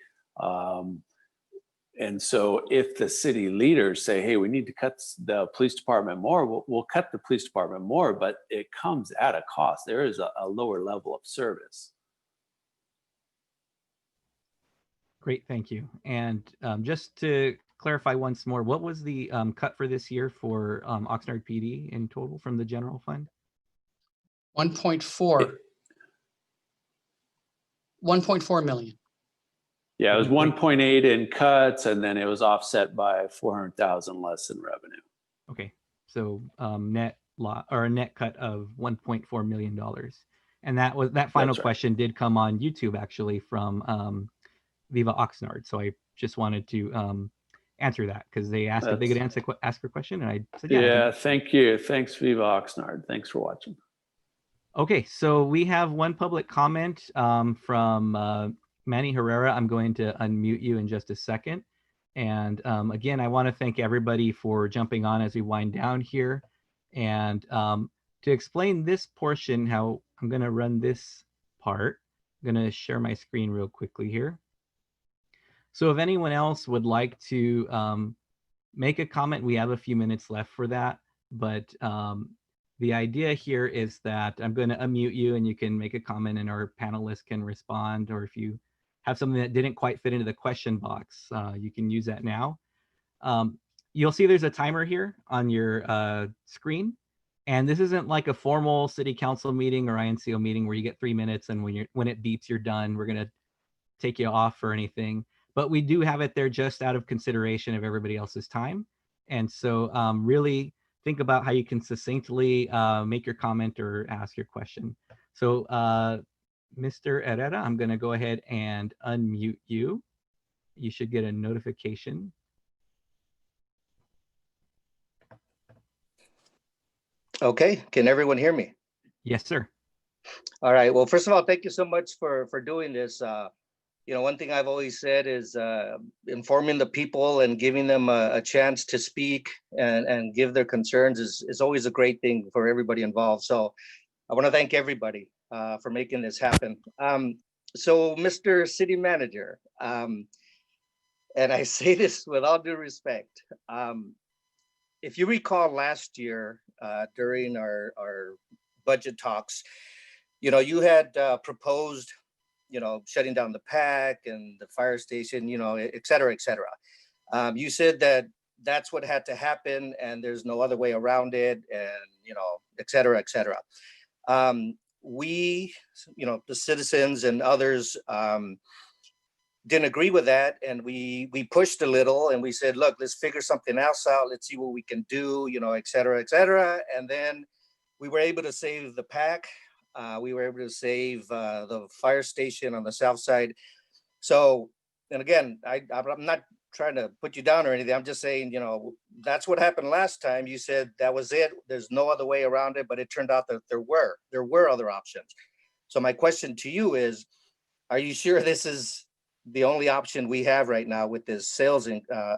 And so if the city leaders say, hey, we need to cut the police department more, we'll cut the police department more, but it comes at a cost. There is a lower level of service. Great, thank you. And just to clarify once more, what was the cut for this year for Oxnard PD in total from the general fund? 1.4 million. Yeah, it was 1.8 in cuts, and then it was offset by 400,000 less in revenue. Okay, so a net cut of $1.4 million. And that final question did come on YouTube actually from Viva Oxnard. So I just wanted to answer that because they asked if they could ask a question, and I said yeah. Thank you. Thanks, Viva Oxnard. Thanks for watching. Okay, so we have one public comment from Manny Herrera. I'm going to unmute you in just a second. And again, I want to thank everybody for jumping on as we wind down here. And to explain this portion, how I'm going to run this part, I'm going to share my screen real quickly here. So if anyone else would like to make a comment, we have a few minutes left for that. But the idea here is that I'm going to unmute you and you can make a comment and our panelists can respond. Or if you have something that didn't quite fit into the question box, you can use that now. You'll see there's a timer here on your screen. And this isn't like a formal city council meeting or INCO meeting where you get 3 minutes and when it beeps, you're done. We're going to take you off or anything. But we do have it there just out of consideration of everybody else's time. And so really think about how you can succinctly make your comment or ask your question. So Mr. Herrera, I'm going to go ahead and unmute you. You should get a notification. Okay, can everyone hear me? Yes, sir. All right, well, first of all, thank you so much for doing this. You know, one thing I've always said is informing the people and giving them a chance to speak and give their concerns is always a great thing for everybody involved. So I want to thank everybody for making this happen. So Mr. City Manager, and I say this with all due respect, if you recall last year during our budget talks, you know, you had proposed, you know, shutting down the PAC and the fire station, you know, et cetera, et cetera. You said that that's what had to happen and there's no other way around it and, you know, et cetera, et cetera. We, you know, the citizens and others didn't agree with that. And we pushed a little and we said, look, let's figure something else out. Let's see what we can do, you know, et cetera, et cetera. And then we were able to save the PAC. We were able to save the fire station on the south side. So, and again, I'm not trying to put you down or anything. I'm just saying, you know, that's what happened last time. You said that was it. There's no other way around it, but it turned out that there were other options. So my question to you is, are you sure this is the only option we have right now with this sales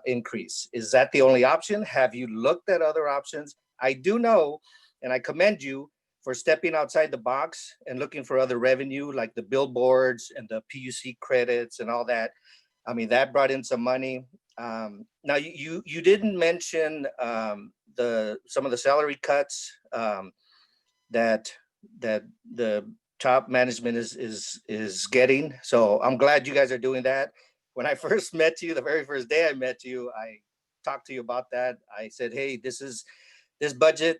increase? Is that the only option? Have you looked at other options? I do know, and I commend you for stepping outside the box and looking for other revenue, like the billboards and the PUC credits and all that. I mean, that brought in some money. Now you didn't mention some of the salary cuts that the top management is getting. So I'm glad you guys are doing that. When I first met you, the very first day I met you, I talked to you about that. I said, hey, this budget,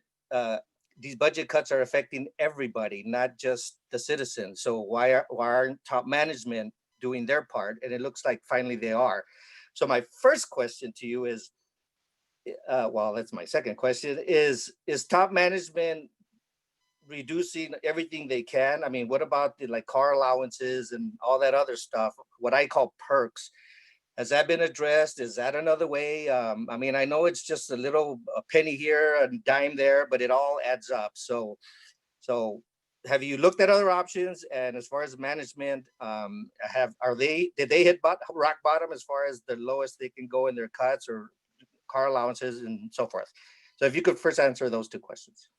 these budget cuts are affecting everybody, not just the citizens. So why aren't top management doing their part? And it looks like finally they are. So my first question to you is, well, that's my second question, is top management reducing everything they can? I mean, what about the like car allowances and all that other stuff, what I call perks? Has that been addressed? Is that another way? I mean, I know it's just a penny here, a dime there, but it all adds up. So have you looked at other options? And as far as management, did they hit rock bottom as far as the lowest they can go in their cuts or car allowances and so forth? So if you could first answer those two questions.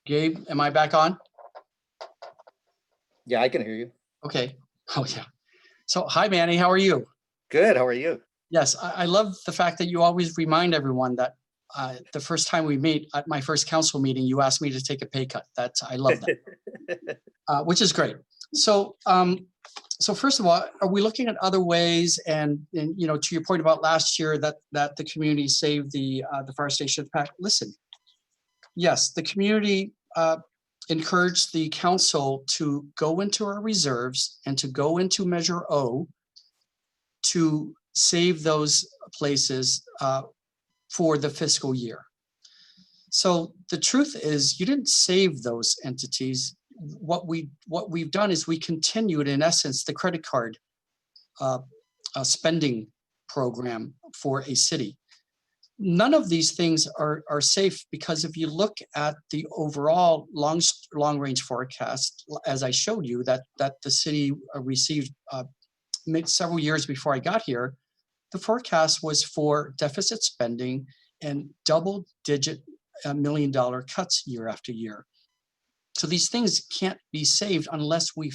Gabe, am I back on? Yeah, I can hear you. Okay. Oh, yeah. So, hi, Manny. How are you? Good. How are you? Yes, I love the fact that you always remind everyone that the first time we meet at my first council meeting, you asked me to take a pay cut. I love that, which is great. So, so first of all, are we looking at other ways? And you know, to your point about last year that the community saved the fire station pack. Listen, yes, the community encouraged the council to go into our reserves and to go into Measure O to save those places for the fiscal year. So the truth is, you didn't save those entities. What we've done is we continued, in essence, the credit card spending program for a city. None of these things are safe, because if you look at the overall long range forecast, as I showed you, that the city received several years before I got here, the forecast was for deficit spending and double-digit million-dollar cuts year after year. So these things can't be saved unless we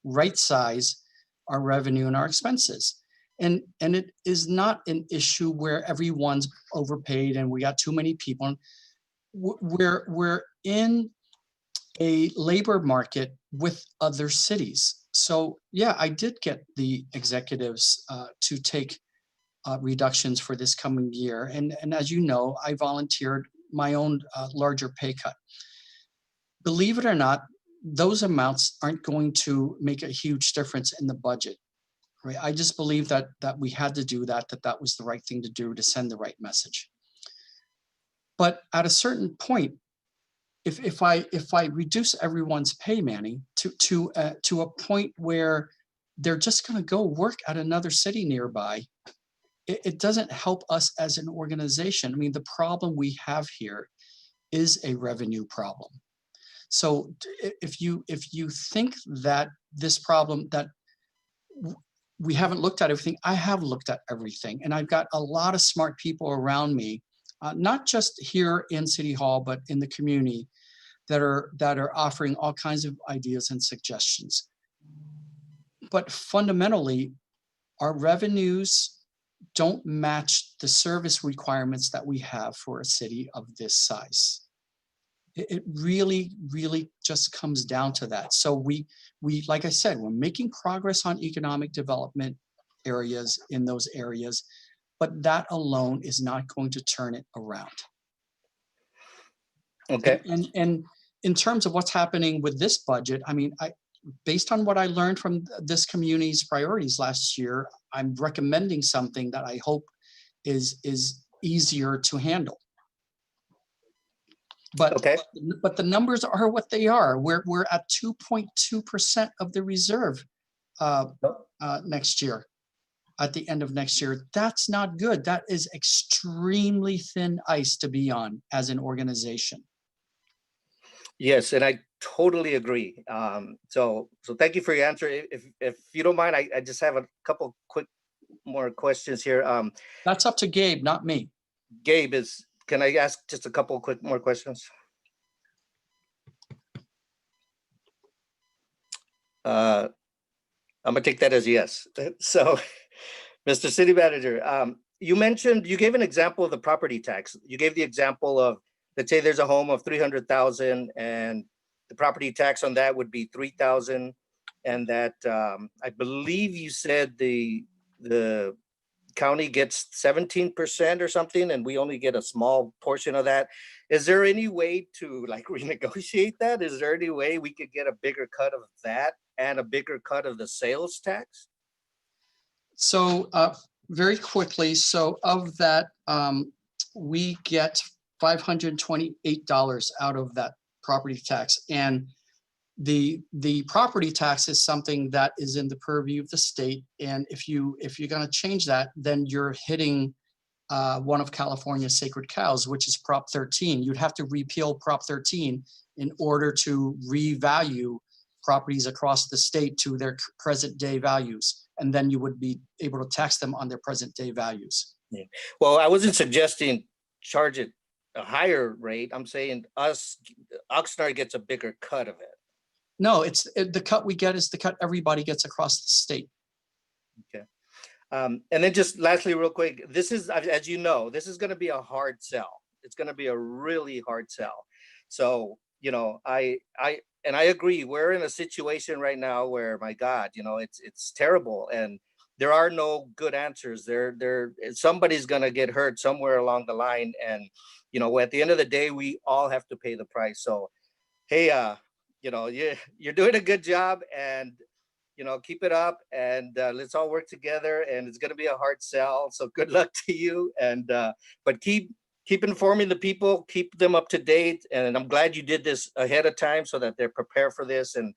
right-size our revenue and our expenses. And it is not an issue where everyone's overpaid and we got too many people. We're in a labor market with other cities. So yeah, I did get the executives to take reductions for this coming year. And as you know, I volunteered my own larger pay cut. Believe it or not, those amounts aren't going to make a huge difference in the budget. Right? I just believe that we had to do that was the right thing to do to send the right message. But at a certain point, if I reduce everyone's pay, Manny, to a point where they're just going to go work at another city nearby, it doesn't help us as an organization. I mean, the problem we have here is a revenue problem. So if you think that this problem that we haven't looked at everything, I have looked at everything, and I've got a lot of smart people around me, not just here in City Hall, but in the community, that are offering all kinds of ideas and suggestions. But fundamentally, our revenues don't match the service requirements that we have for a city of this size. It really, really just comes down to that. So we, like I said, we're making progress on economic development areas in those areas, but that alone is not going to turn it around. Okay. And in terms of what's happening with this budget, I mean, based on what I learned from this community's priorities last year, I'm recommending something that I hope is easier to handle. But okay. But the numbers are what they are. We're at 2.2% of the reserve next year. at the end of next year. That's not good. That is extremely thin ice to be on as an organization. Yes, and I totally agree. So thank you for your answer. If you don't mind, I just have a couple quick more questions here. That's up to Gabe, not me. Gabe, can I ask just a couple quick more questions? I'm gonna take that as yes. So, Mr. City Manager, you gave an example of the property tax. You gave the example of, let's say there's a home of 300,000 and the property tax on that would be 3,000, and that I believe you said the county gets 17% or something, and we only get a small portion of that. Is there any way to like renegotiate that? Is there any way we could get a bigger cut of that and a bigger cut of the sales tax? So very quickly, so of that, we get $528 out of that property tax. And the property tax is something that is in the purview of the state. And if you're going to change that, then you're hitting one of California's sacred cows, which is Prop 13. You'd have to repeal Prop 13 in order to revalue properties across the state to their present day values. And then you would be able to tax them on their present day values. Yeah. Well, I wasn't suggesting charge it a higher rate. I'm saying Oxnard gets a bigger cut of it. No, the cut we get is the cut everybody gets across the state. Okay. And then just lastly, real quick, this is, as you know, this is going to be a hard sell. It's going to be a really hard sell. So, you know, I agree. We're in a situation right now where, my God, you know, it's terrible, and there are no good answers. Somebody's going to get hurt somewhere along the line, and you know, at the end of the day, we all have to pay the price. So, hey, you know, you're doing a good job, and you know, keep it up, and let's all work together. And it's going to be a hard sell, so good luck to you. And but keep informing the people, keep them up to date. And I'm glad you did this ahead of time so that they're prepared for this, and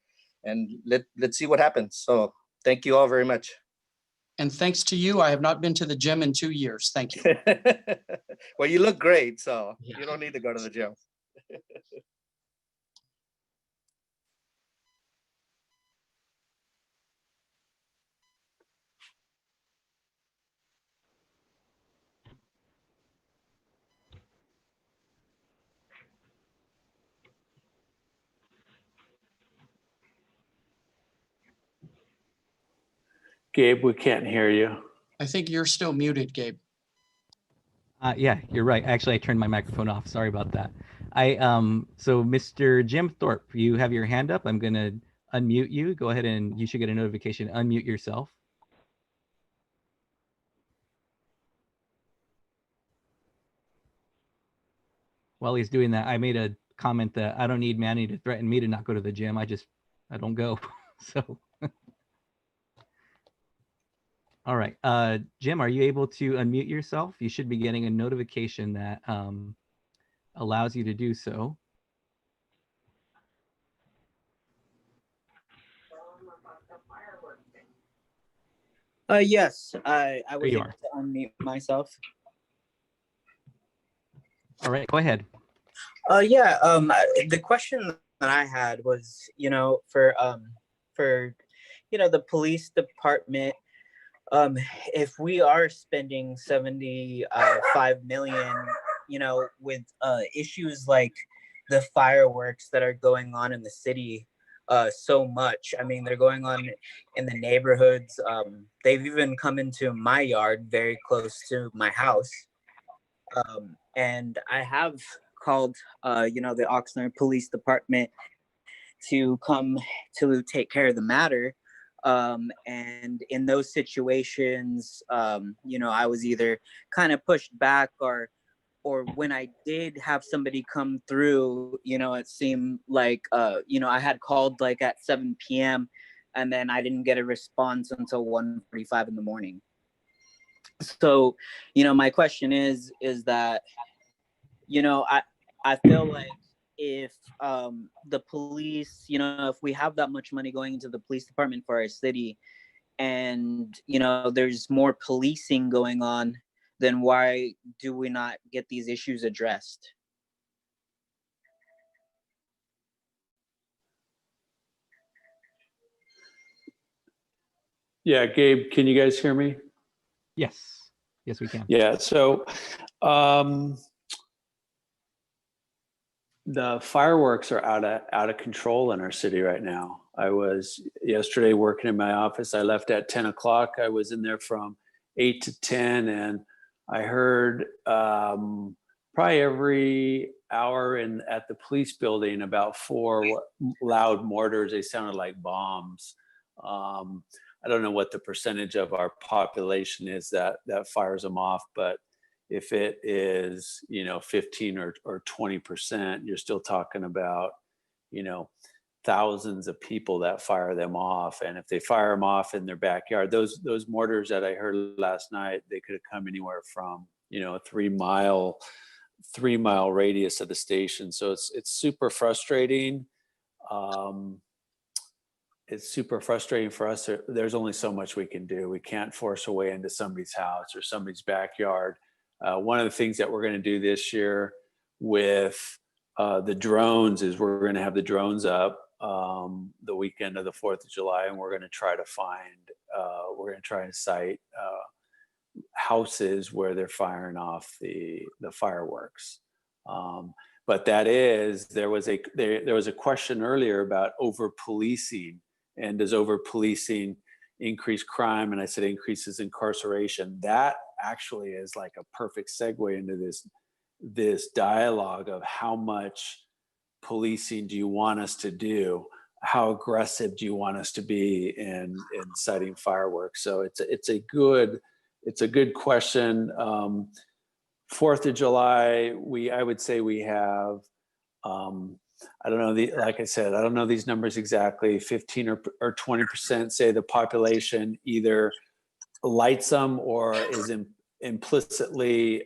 let's see what happens. So thank you all very much. And thanks to you, I have not been to the gym in 2 years. Thank you. Well, you look great, so you don't need to go to the gym. Gabe, we can't hear you. I think you're still muted, Gabe. Yeah, you're right. Actually, I turned my microphone off. Sorry about that. So Mr. Jim Thorpe, you have your hand up. I'm gonna unmute you. Go ahead, and you should get a notification. Unmute yourself. While he's doing that, I made a comment that I don't need Manny to threaten me to not go to the gym. I don't go. So. All right, Jim, are you able to unmute yourself? You should be getting a notification that allows you to do so. Yes, I was you able to unmute myself. All right, go ahead. Yeah, the question that I had was, you know, for you know, the police department, if we are spending 75 million, you know, with issues like the fireworks that are going on in the city so much. I mean, they're going on in the neighborhoods. They've even come into my yard very close to my house. And I have called, you know, the Oxnard Police Department to come to take care of the matter. And in those situations, you know, I was either kind of pushed back, or when I did have somebody come through, you know, it seemed like, you know, I had called like at 7 p.m. and then I didn't get a response until 1:45 in the morning. So, you know, my question is that, you know, I feel like if the police, you know, if we have that much money going into the police department for our city, and there's more policing going on, then why do we not get these issues addressed? Yeah, Gabe, can you guys hear me? Yes. Yes, we can. Yeah, so the fireworks are out of control in our city right now. I was yesterday working in my office. I left at 10 o'clock. I was in there from 8 to 10, and I heard probably every hour at the police building about 4 loud mortars. They sounded like bombs. I don't know what the percentage of our population is that fires them off, but if it is, 15 or 20%, you're still talking about, thousands of people that fire them off. And if they fire them off in their backyard, those mortars that I heard last night, they could have come anywhere from, a 3-mile radius of the station. So it's super frustrating. It's super frustrating for us. There's only so much we can do. We can't force a way into somebody's house or somebody's backyard. One of the things that we're going to do this year with the drones is we're going to have the drones up the weekend of the 4th of July, and we're going to try to cite houses where they're firing off the fireworks. But there was a question earlier about over policing, and does over policing increase crime? And I said increases incarceration. That actually is like a perfect segue into this dialogue of how much policing do you want us to do? How aggressive do you want us to be in citing fireworks? So it's a good question. 4th of July, I would say we have, I don't know, like I said, I don't know these numbers exactly, 15 or 20% say the population either lights them or is implicitly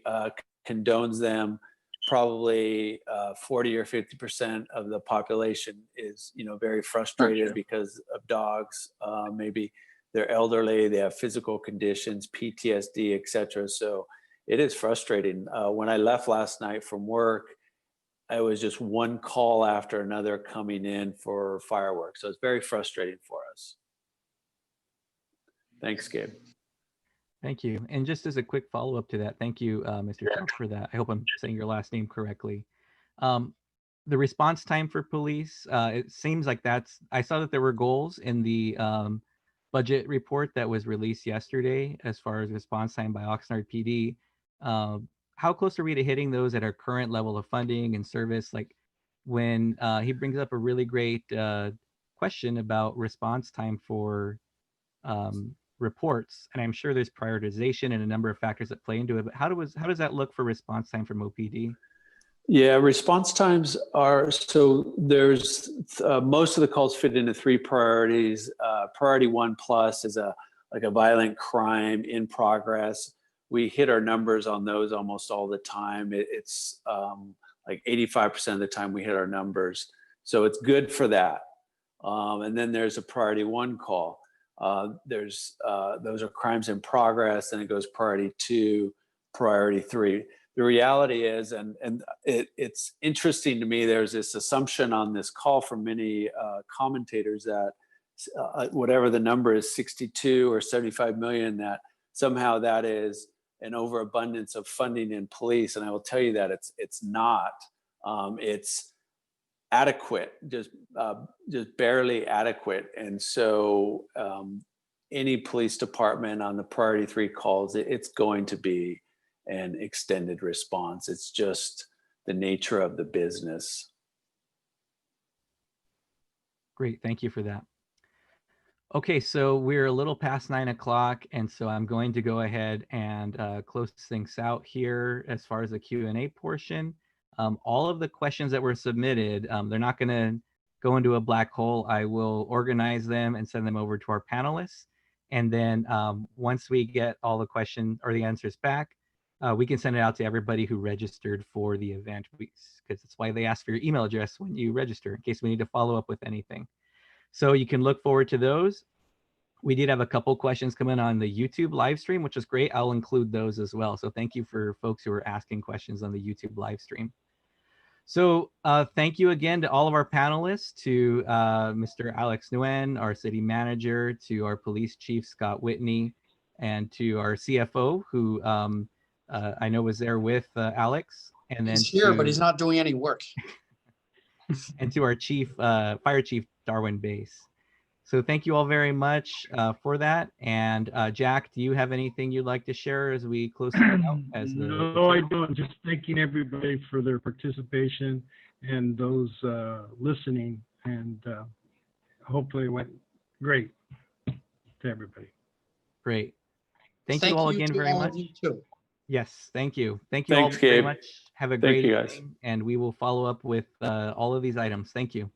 condones them. Probably 40 or 50% of the population is, very frustrated because of dogs. Maybe they're elderly, they have physical conditions, PTSD, etc. So it is frustrating. When I left last night from work, it was just one call after another coming in for fireworks. So it's very frustrating for us. Thanks, Gabe. Thank you. And just as a quick follow-up to that, thank you, Mr. Charles, for that. I hope I'm saying your last name correctly. The response time for police, it seems like I saw that there were goals in the budget report that was released yesterday as far as response time by Oxnard PD. How close are we to hitting those at our current level of funding and service? Like when he brings up a really great question about response time for reports, and I'm sure there's prioritization and a number of factors that play into it, but how does that look for response time from OPD? Yeah, response times so there's most of the calls fit into 3 priorities. Priority 1+ is a violent crime in progress. We hit our numbers on those almost all the time. It's like 85% of the time we hit our numbers. So it's good for that. And then there's a priority 1 call. Those are crimes in progress, and it goes priority 2, priority 3. The reality is, and it's interesting to me, there's this assumption on this call from many commentators that whatever the number is, 62 or 75 million, that somehow that is an overabundance of funding in police. And I will tell you that it's not. It's adequate, just barely adequate. And so any police department on the priority 3 calls, it's going to be an extended response. It's just the nature of the business. Great, thank you for that. Okay, so we're a little past 9 o'clock, and so I'm going to go ahead and close things out here as far as the Q&A portion. All of the questions that were submitted, they're not going to go into a black hole. I will organize them and send them over to our panelists. And then once we get all the questions or the answers back, we can send it out to everybody who registered for the event, because that's why they ask for your email address when you register, in case we need to follow up with anything. So you can look forward to those. We did have a couple questions come in on the YouTube live stream, which is great. I'll include those as well. So thank you for folks who are asking questions on the YouTube live stream. So thank you again to all of our panelists, to Mr. Alex Nguyen, our city manager, to our police chief, Scott Whitney, and to our CFO, who I know was there with Alex. And then He's here, but he's not doing any work. and to our chief, fire chief, Darwin Bass. So thank you all very much for that. And Jack, do you have anything you'd like to share as we close it out? As No, I don't. Just thanking everybody for their participation and those listening, and hopefully it went great to everybody. Great. Thank you all again to very all much. of you too. Yes, thank you. Thank you Thanks, all very Gabe. much. Have a Thank great you, guys. evening, and we will follow up with all of these items. Thank you.